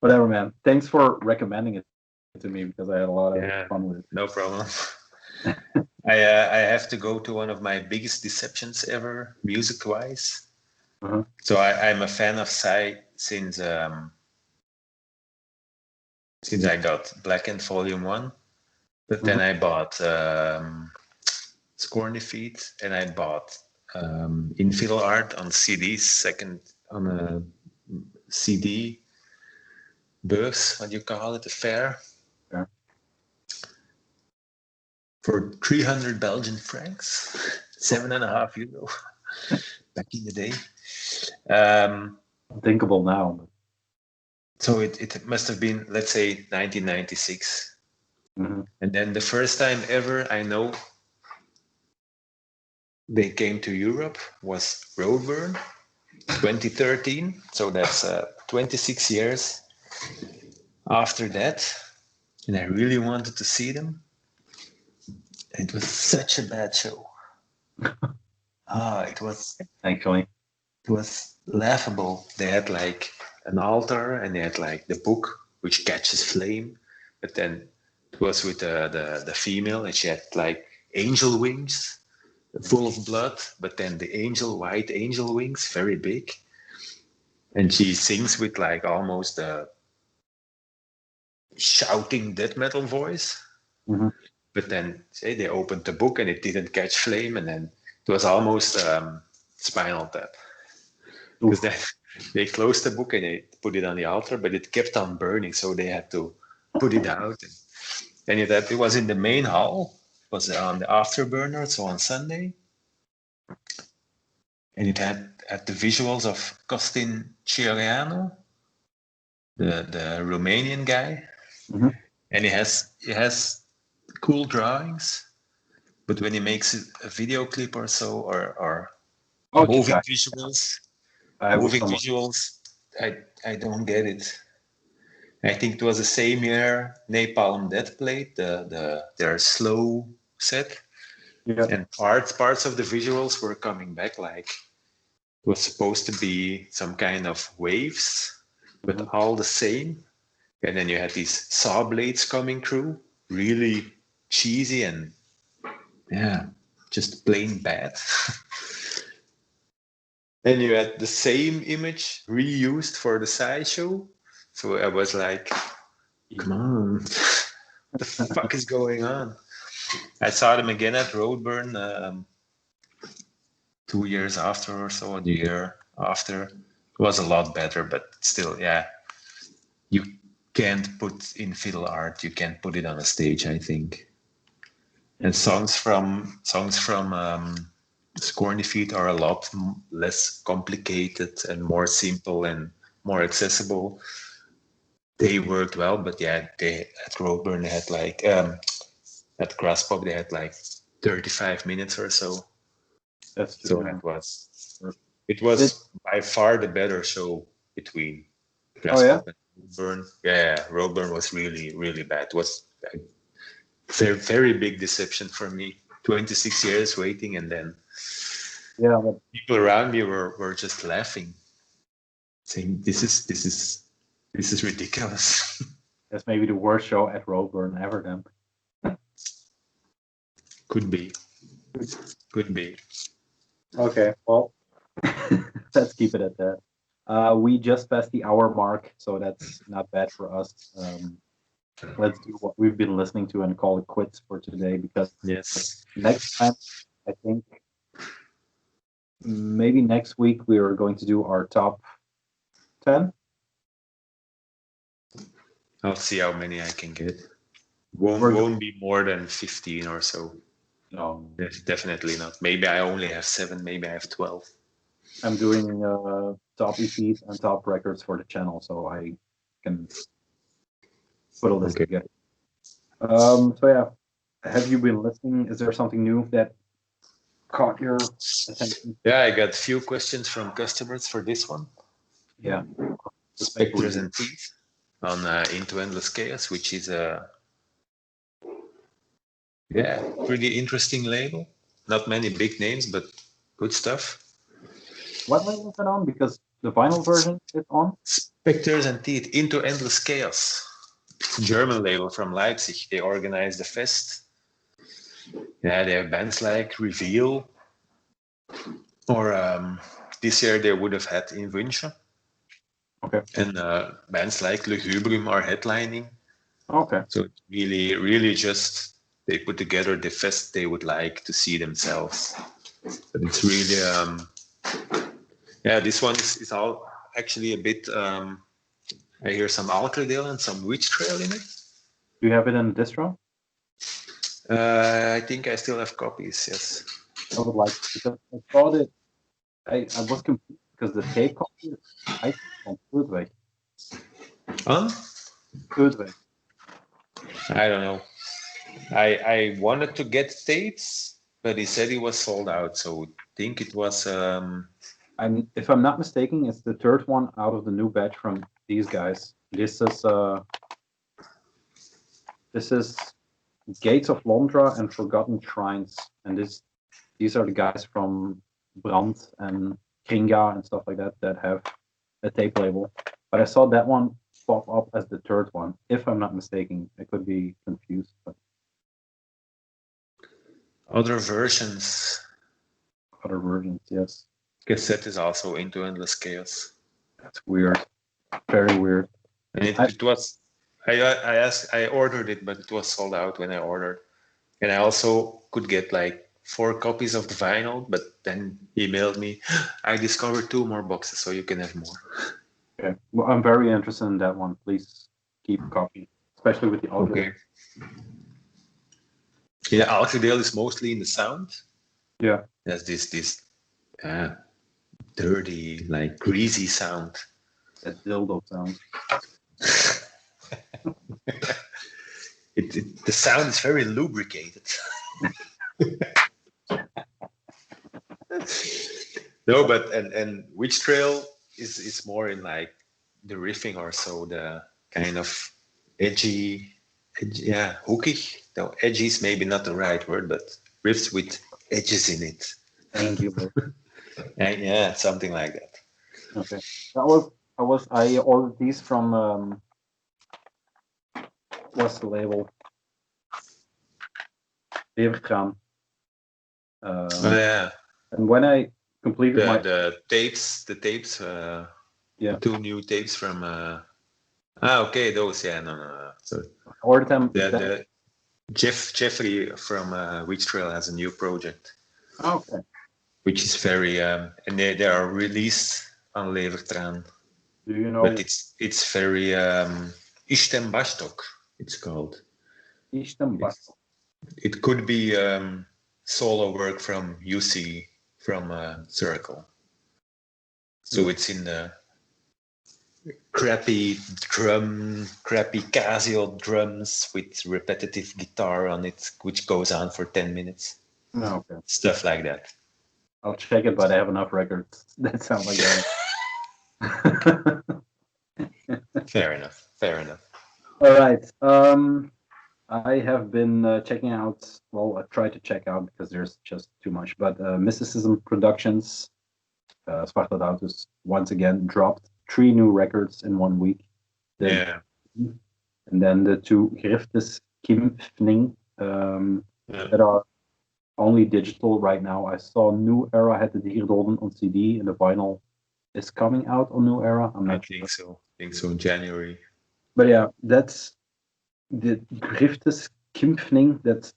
whatever, man. Thanks for recommending it to me because I had a lot of fun with it. No problem. I have to go to one of my biggest deceptions ever, music-wise. Uh-huh. So I'm a fan of Sigh since I got Blackened Volume 1. But then I bought Scorny Feet, and I bought Infill Art on CDs, on a CD bus, what do you call it, a fair. Yeah. For 300 Belgian francs, €7.5 back in the day. Unthinkable now. So it must have been, let's say, 1996. Mm-hmm. And then the first time ever I know they came to Europe was Roadburn, 2013. So that's 26 years after that. And I really wanted to see them. It was such a bad show. It was actually. It was laughable. They had like an altar, and they had like the book which catches flame, but then it was with the female, and she had like angel wings full of blood, but then the white angel wings, very big, and she sings with like almost a shouting death metal voice. Mm-hmm. But then they opened the book and it didn't catch flame, and then it was almost Spinal Tap. Because They closed the book and they put it on the altar, but it kept on burning, so they had to put it out. And it was in the main hall. It was on the afterburner, so on Sunday. And it had the visuals of Costin Cioriano, the Romanian guy. Mhm. And he has cool drawings, but when he makes a video clip or so, or Okay, moving visuals, I was moving somewhat. visuals, I don't get it. I think it was the same year Napalm Death played their slow set, Yeah. and parts of the visuals were coming back, like it was supposed to be some kind of waves, but Mhm. all the same. And then you had these saw blades coming through, really cheesy and yeah, just plain bad. And you had the same image reused for the sideshow. So I was like, come on, what the fuck is going on? I saw them again at Roadburn 2 years after or so, the year after. It was a lot better, but still, yeah, you can't put in fiddle art. You can't put it on a stage, I think. And songs from Scorn Defeat are a lot less complicated and more simple and more accessible. They worked well, but yeah, they at Roadburn they had like at Grasspop they had like 35 minutes or so. That's So true. that was it It, was by far the better show between oh yeah. Grasspop and Roadburn. Yeah, Roadburn was really really bad. It was a very very big deception for me. 26 years waiting, and then Yeah, but people around me were just laughing, saying this is ridiculous. that's maybe the worst show at Roadburn ever. Then. Could be, could be. Okay. Well, let's keep it at that. We just passed the hour mark, so that's not bad for us. Let's do what we've been listening to and call it quits for today, because Yes. next time, I think maybe next week, we are going to do our top 10. I'll see how many I can get. We're Won't be more than 15 or so. no, Yes, definitely not. Maybe I only have 7. Maybe I have 12. I'm doing top EPs and top records for the channel, so I can put all this Okay. together. So yeah, have you been listening? Is there something new that caught your attention? Yeah, I got a few questions from customers for this one. Yeah, make Spectres review. and Teeth on Into Endless Chaos, which is a pretty interesting label. Not many big names, but good stuff. What label is it on? Because the vinyl version is on. Spectres and Teeth, Into Endless Chaos. It's a German label from Leipzig. They organize the fest. Yeah, they have bands like Reveal, or this year they would have had Invention. Okay. And bands like Lugubrum are headlining. Okay. So it's really, really just they put together the fest they would like to see themselves. But it's really, this one is all actually a bit. I hear some Alcadale and some Witch Trail in it. Do you have it in the distro? I think I still have copies. Yes. I would like, because I thought it. I was confused because the tape copy is I think on Grondwerk. Huh? Grondwerk. I don't know. I wanted to get tapes, but he said he was sold out. So I think it was. If I'm not mistaken, it's the third one out of the new batch from these guys. This is Gates of Londra and Forgotten Shrines, and these are the guys from Brand and Kringa and stuff like that that have a tape label. But I saw that one pop up as the third one, if I'm not mistaken. I could be confused, but Other versions. other versions, yes. Cassette is also Into Endless Chaos. That's weird. Very weird. And it was. I ordered it, but it was sold out when I ordered. And I also could get like copies of the vinyl, but then he mailed me, I discovered 2 more boxes, so you can have more. Okay. Well, I'm very interested in that one. Please keep copying, especially with the audio. Okay. Yeah, Alcadale is mostly in the sound. Yeah. There's this dirty, like greasy sound. That dildo sound. The sound is very lubricated. No, but and Witch Trail is more in like the riffing or so, the kind of edgy, yeah, hooky. No, edgy is maybe not the right word, but riffs with edges in it. Angular. And yeah, something like that. Okay. I ordered these from what's the label? Leverkraan. Oh yeah, And when I completed the tapes, yeah, 2 new tapes from. Okay, those. Yeah, no. So I ordered them. the Jeffrey from Witch Trail has a new project. Okay. Which is very and they are released on Levertraan. Do you know? But it's very Ishtem it's called. Ishtem Bastok. It could be solo work from UC from Circle. So it's in the crappy Casio drums with repetitive guitar on it, which goes on for 10 minutes. Okay. Stuff like that. I'll check it, but I have enough records that sound like that. Fair enough. All right. I have been checking out. Well, I tried to check out because there's just too much. But Mysticism Productions, Zwarte Autos, once again dropped 3 new records in 1 week. Yeah. And then the 2 Griftes Kimpfning that are only digital right now. I saw New Era had the Dierdoden on CD, and the vinyl is coming out on New Era. I'm not sure. I think so in January. But yeah, that's the Griftes Kimpfning. That's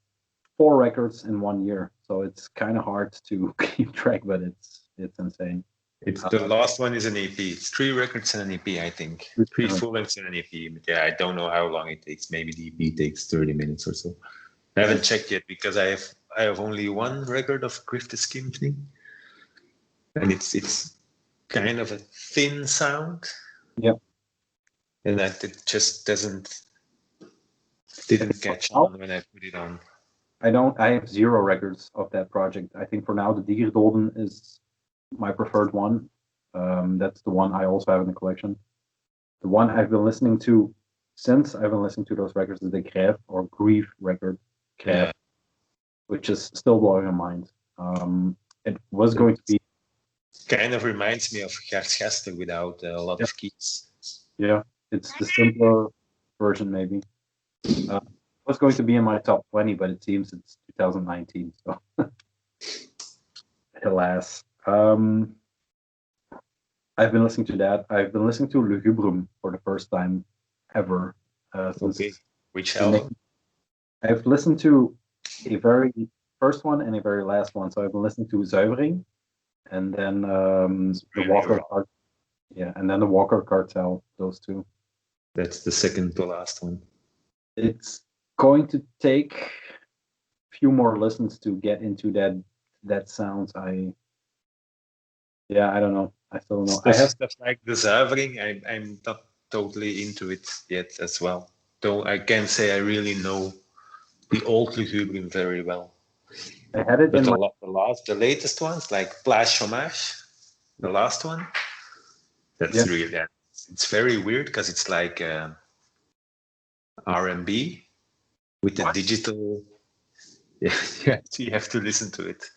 4 records in 1 year, so it's kind of hard to keep track, but it's insane. It's the last one is an EP. It's 3 records and an EP, I think. 3 full lengths and an EP. But yeah, I don't know how long it takes. Maybe the EP takes 30 minutes or so. I haven't checked yet because I have only 1 record of Griftes Kimpfning, and it's kind of a thin sound. Yeah. And that it just didn't catch on when I put it on. I have 0 records of that project. I think for now the Dierdoden is my preferred one. That's the one I also have in the collection. The one I've been listening to since I've been listening to those records is the Grave or Grief record, Grave, which is still blowing my mind. It was going to be kind of reminds me of Gert without a lot of keys. Yeah, it's the simpler version maybe. It was going to be in my top 20, but it seems it's 2019. So, alas. I've been listening to that. I've been listening to Lugubrum for the first time ever. Which album? I've listened to a very first one and a very last one. So I've been listening to Zuivering, and then the Walker Cartel. Yeah, and then the Walker Cartel. Those 2. That's the second to last one. It's going to take a few more listens to get into that sound. I don't know. I still don't know. I have stuff like the Zuivering. I'm not totally into it yet as well. Though I can say I really know the old Lugubrum very well. I had it but in the latest ones like Plage Chômage, the last one. That's really it's very weird because it's like R&B with the digital. Yeah, you have to listen to it.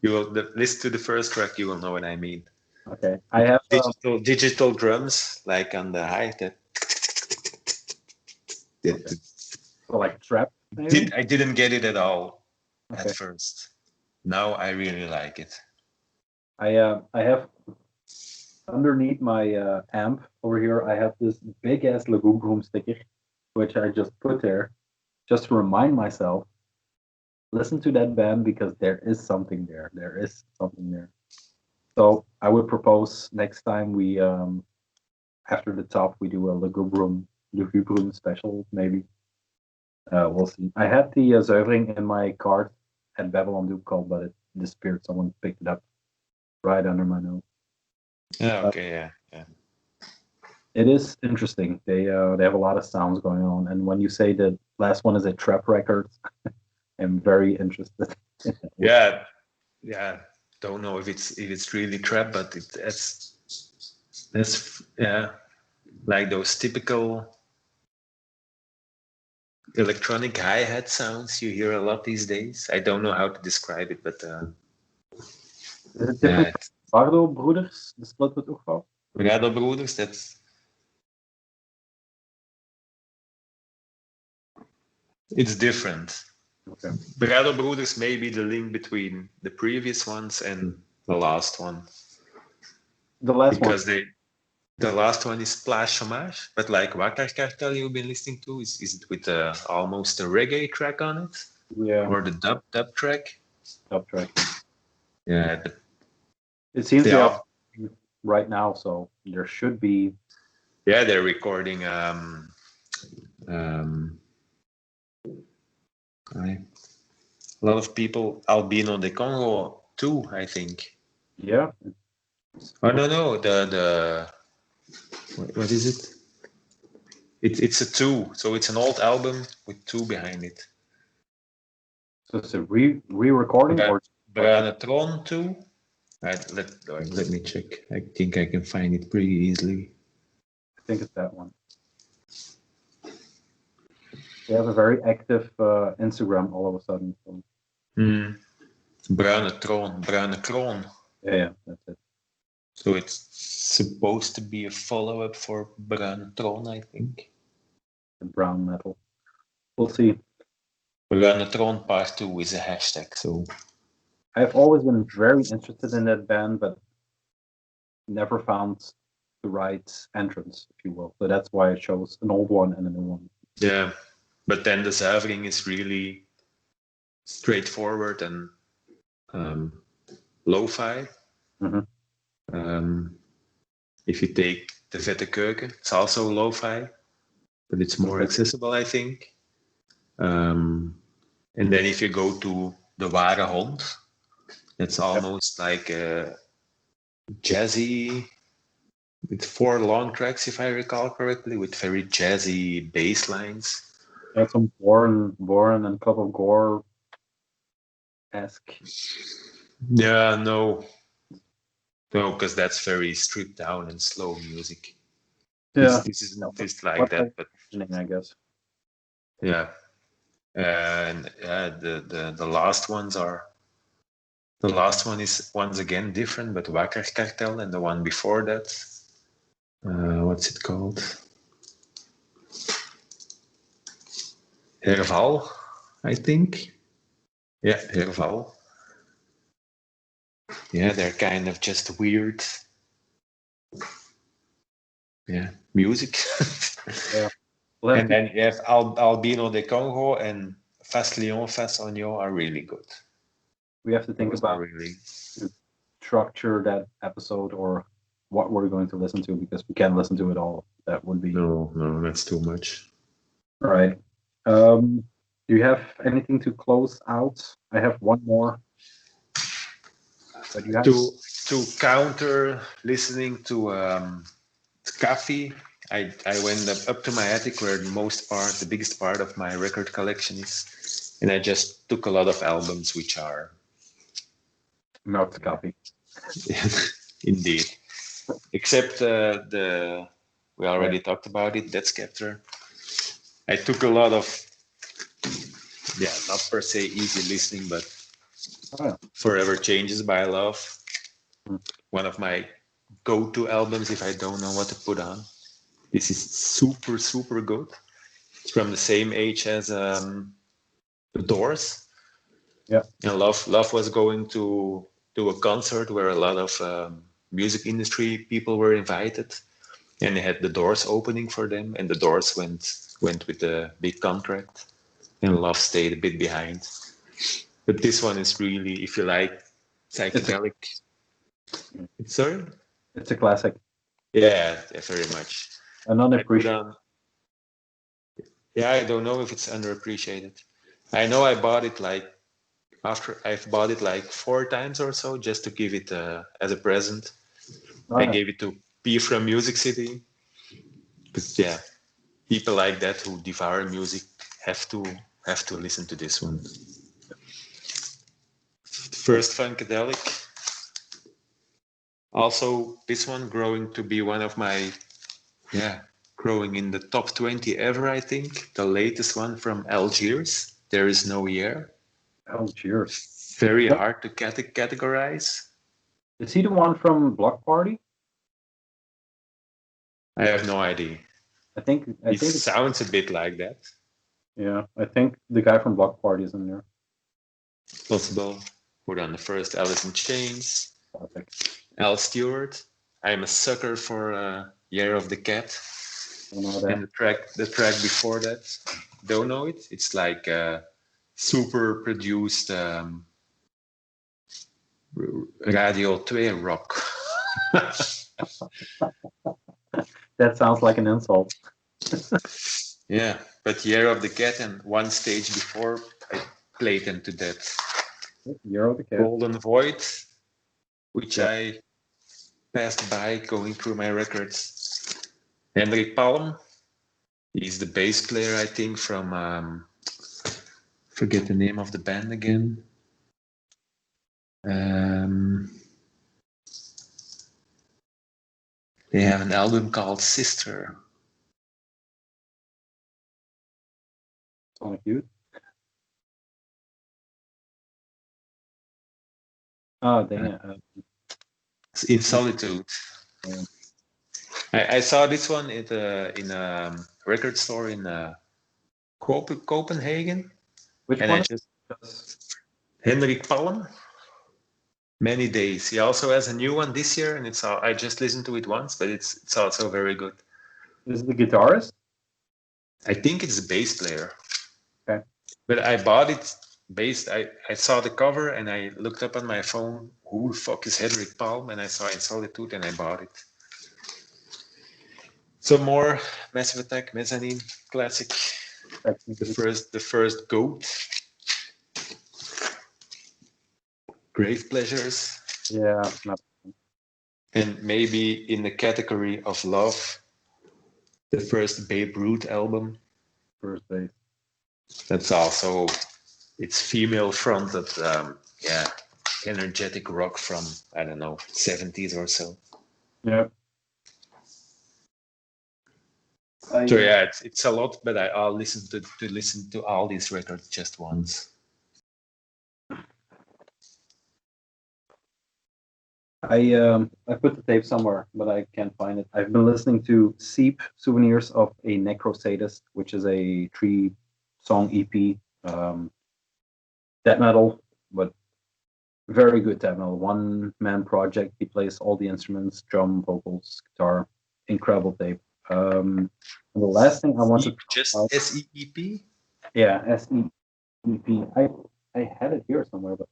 You will listen to the first track. You will know what I mean. Okay, I have digital drums like on the high. So like trap. I didn't get it at all at first. Now I really like it. I have underneath my amp over here. I have this big ass Lugubrum sticker, which I just put there, just to remind myself listen to that band because there is something there. There is something there. So I would propose next time we after the top we do a Lugubrum special maybe. We'll see. I had the zuivering in my cart at Babylon Duke call, but it disappeared. Someone picked it up right under my nose. Yeah, okay, yeah. It is interesting. They have a lot of sounds going on, and when you say the last one is a trap record, I'm very interested. Yeah, yeah. Don't know if it's really trap, but that's yeah, like those typical electronic hi-hat sounds you hear a lot these days. I don't know how to describe it, but Is it yeah, different? Bardo Brothers, the split with Oegval? Rado Brothers, it's different. Okay. Rado Brothers may be the link between the previous ones and the last one. The last because one. the last one is Splash Homage, but like Wakker Cartel you've been listening to, is it with almost a reggae track on it? Yeah. Or the dub track? Top track. Yeah. It seems they are, are right now, so there should be. yeah, they're recording a lot of people, Albino de Congo too, I think. Yeah. Oh no, the what is it? It's a 2, so it's an old album with 2 behind it. So it's a re-recording or Branetron 2? Right, let me check. I think I can find it pretty easily. I think it's that one. They have a very active Instagram all of a sudden. So. Bruine Kroon. Yeah, that's it. So it's supposed to be a follow-up for Bruine Kroon, I think. The brown metal. We'll see. Bruine Kroon Part 2 is a hashtag, so... I've always been very interested in that band, but never found the right entrance, if you will. So that's why I chose an old one and a new one. Yeah, but then the zuivering is really straightforward and lo-fi. If you take the Vette Keuken, it's also lo-fi, but it's more accessible, I think. And then if you go to the Ware Hond, it's almost like a jazzy, with 4 long tracks, if I recall correctly, with very jazzy bass lines. Yeah, some Born and Club of Gore-esque. Yeah, no, because that's very stripped down and slow music. Yeah, this isn't just like that, but I guess. yeah, and the last ones are. The last one is once again different, but Wakker Cartel, and the one before that, what's it called? Herval, I think. Yeah, Herval. Yeah, they're kind of just weird. Yeah, music. Yeah. And then you have Albino de Congo and Fast Lion, Fast Oignon are really good. We have to think about to structure that episode or what we're going to listen to, because we can't listen to it all. That would be no, that's too much. All right. Do you have anything to close out? I have one more. But you have to counter listening to Skàphe, I went up to my attic where the biggest part of my record collection is, and I just took a lot of albums which are not Skàphe. Indeed, except we already talked about it, Death Scepter. I took a lot of not per se easy listening, but Forever Changes by Love, one of my go-to albums if I don't know what to put on. This is super, super good. It's from the same age as The Doors. Yeah. And Love was going to a concert where a lot of music industry people were invited, and they had The Doors opening for them, and The Doors went with a big contract, and Love stayed a bit behind. But this one is really, if you like psychedelic. Sorry? It's a classic. Yeah, very much. And unappreciated. Yeah, I don't know if it's underappreciated. I know I bought it like after I've bought it like 4 times or so just to give it as a present. I gave it to P from Music City. Because yeah, people like that who devour music have to listen to this one. First Funkadelic. Also, this one growing to be one of my, growing in the top 20 ever, I think. The latest one from Algiers, There Is No Year. Algiers. Very hard to categorize. Is he the one from Block Party? I have no idea. I think it sounds a bit like that. Yeah, I think the guy from Block Party is in there. Possible. Put on the first Alice in Chains. Perfect. Al Stewart. I'm a sucker for Year of the Cat. And the track before that, don't know it. It's like super produced Radio 2 rock. That sounds like an insult. Yeah, but Year of the Cat and one stage before I played them to death. Year of the Cat. Golden Void, which I passed by going through my records. Henrik Palm, he's the bass player, I think, from forget the name of the band again. They have an album called Sister. Sonic Youth. Oh, dang. In Solitude. Yeah. I saw this one in a record store in Copenhagen. Which and one? Henrik Palm. Many Days. He also has a new one this year, and I just listened to it once, but it's also very good. Is it the guitarist? I think it's the bass player. Okay. But I bought it based. I saw the cover and I looked up on my phone. Who the fuck is Henrik Palm? And I saw In Solitude and I bought it. Some more Massive Attack, Mezzanine, classic. The first Goat. Grave Pleasures. Yeah. And maybe in the category of love, the first Babe Ruth album. First Base. That's also, it's female fronted, energetic rock from, I don't know, 70s or so. Yeah. So yeah, it's a lot, but I'll listen to all these records just once. I put the tape somewhere, but I can't find it. I've been listening to Seep, Souvenirs of a Necrosadist, which is a 3-song EP. Death metal, but very good death metal. One-man project. He plays all the instruments, drum, vocals, guitar. Incredible tape. And the last thing I wanted to just SEEP? Yeah, SEEP. I had it here somewhere, but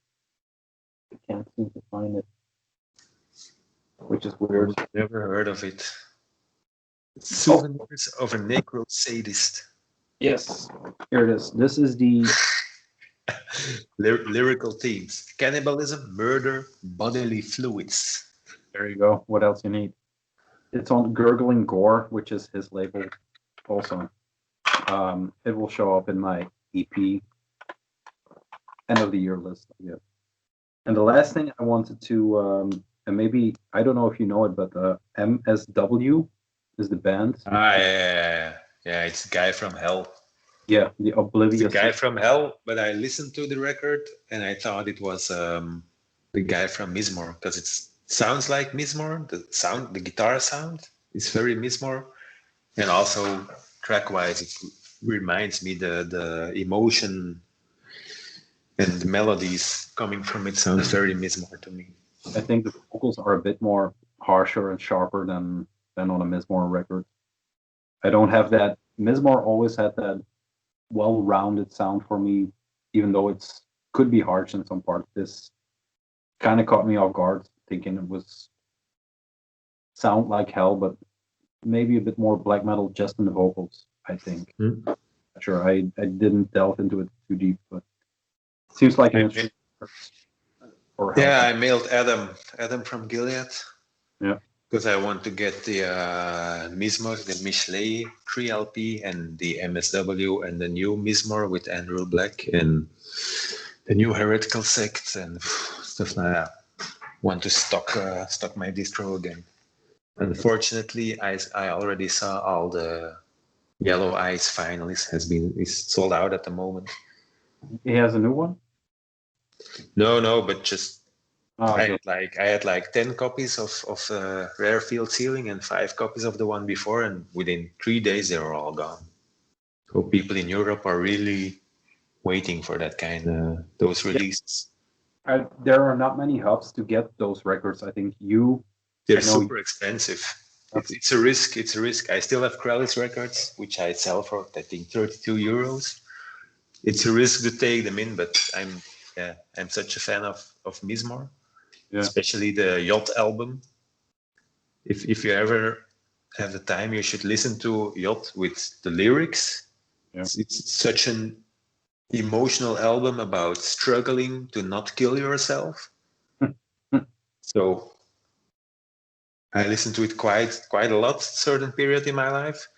I can't seem to find it. Which is weird. Never heard of it. Souvenirs of a Necrosadist. Yes, here it is. This is the lyrical themes: cannibalism, murder, bodily fluids. There you go. What else you need? It's on Gurgling Gore, which is his label also. It will show up in my EP end of the year list. Yeah. And the last thing I wanted to and maybe I don't know if you know it, but MSW is the band. Yeah, it's the guy from Hell. Yeah, the Oblivious. It's the guy from Hell, but I listened to the record and I thought it was the guy from Mizmor because it sounds like Mizmor. The guitar sound is very Mizmor, and also track-wise, it reminds me the emotion and the melodies coming from it sounds very Mizmor to me. I think the vocals are a bit more harsher and sharper than on a Mizmor record. I don't have that. Mizmor always had that well-rounded sound for me, even though it's could be harsh in some parts. This kind of caught me off guard, thinking it was sound like hell, but maybe a bit more black metal just in the vocals, I think. Sure, I didn't delve into it too deep, but it seems like an interesting or yeah, I mailed Adam from Gilead. Yeah. Because I want to get the Mismor, the Michelet 3 LP, and the MSW, and the new Mismor with Andrew Black, and the new Heretical Sect, and stuff like that. Want to stock my distro again. Unfortunately, I already saw all the Yellow Eyes finalists is sold out at the moment. He has a new one? No, but just I okay. had like 10 copies of Rare Field Sealing and 5 copies of the one before, and within 3 days they were all gone. So people in Europe are really waiting for that kind of those releases. There are not many hubs to get those records. I think they're super expensive. It's a risk. It's a risk. I still have Krellis records, which I sell for I think 32 euros. It's a risk to take them in, but I'm such a fan of Mismor. Yeah. Especially the Yacht album. If you ever have the time, you should listen to Yacht with the lyrics. Yeah. It's such an emotional album about struggling to not kill yourself. So I listened to it quite a lot, certain period in my life.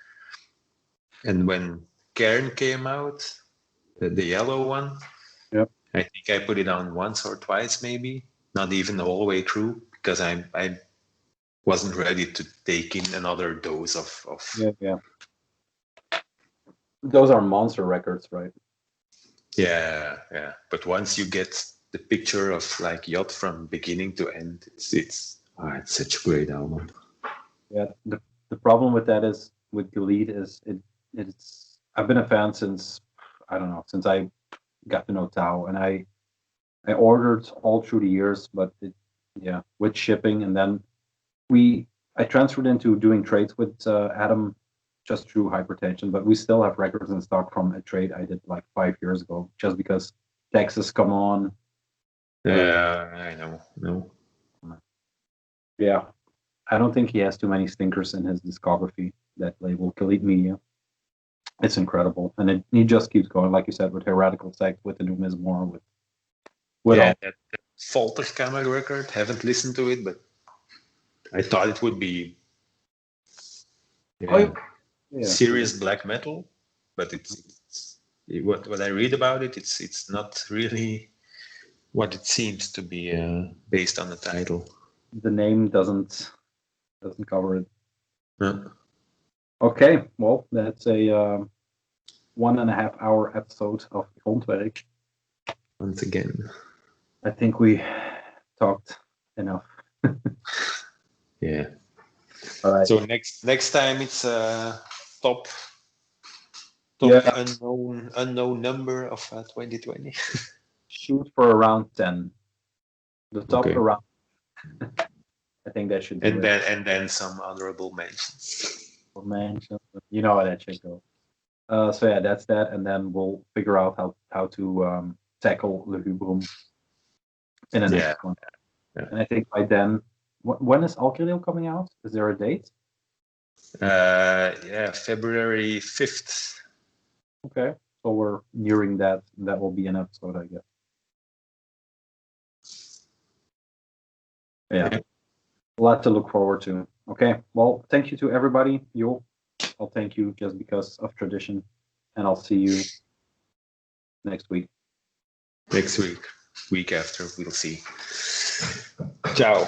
And when Cairn came out, the yellow one, yep. I think I put it on once or twice, maybe. Not even the whole way through, because I wasn't ready to take in another dose of. Yeah. Those are monster records, right? Yeah. But once you get the picture of like Yacht from beginning to end, it's such a great album. Yeah. The problem with that is with Delete is it's I've been a fan since since I got to know Tao, and I ordered all through the years, but with shipping, and then I transferred into doing trades with Adam just through hypertension, but we still have records in stock from a trade I did like 5 years ago, just because Texas come on. I know. No. Yeah, I don't think he has too many stinkers in his discography. That label, Khalid Media, it's incredible, and he just keeps going, like you said, with Heretical Sect, with the new Mismor, with that Folterkamer record. Haven't listened to it, but I thought it would be serious black metal. But it's what I read about it. It's not really what it seems to be based on the title. The name doesn't cover it. No. Okay, well, that's a 1.5 hour episode of Grondwerk. Once again, I think we talked enough. Yeah. All right. So next time it's top unknown number of 2020. Shoot for around 10. The top around. I think that should be and then some honorable mentions. You know how that should go. So yeah, that's that, and then we'll figure out how to tackle Lugubrum in the next one. Yeah. And I think by then, when is Alkyril coming out? Is there a date? February 5th. Okay, so we're nearing that. That will be an episode, I guess. Yeah. A lot to look forward to. Okay, well, thank you to everybody. I'll thank you just because of tradition, and I'll see you next week. Week after, we'll see. Ciao.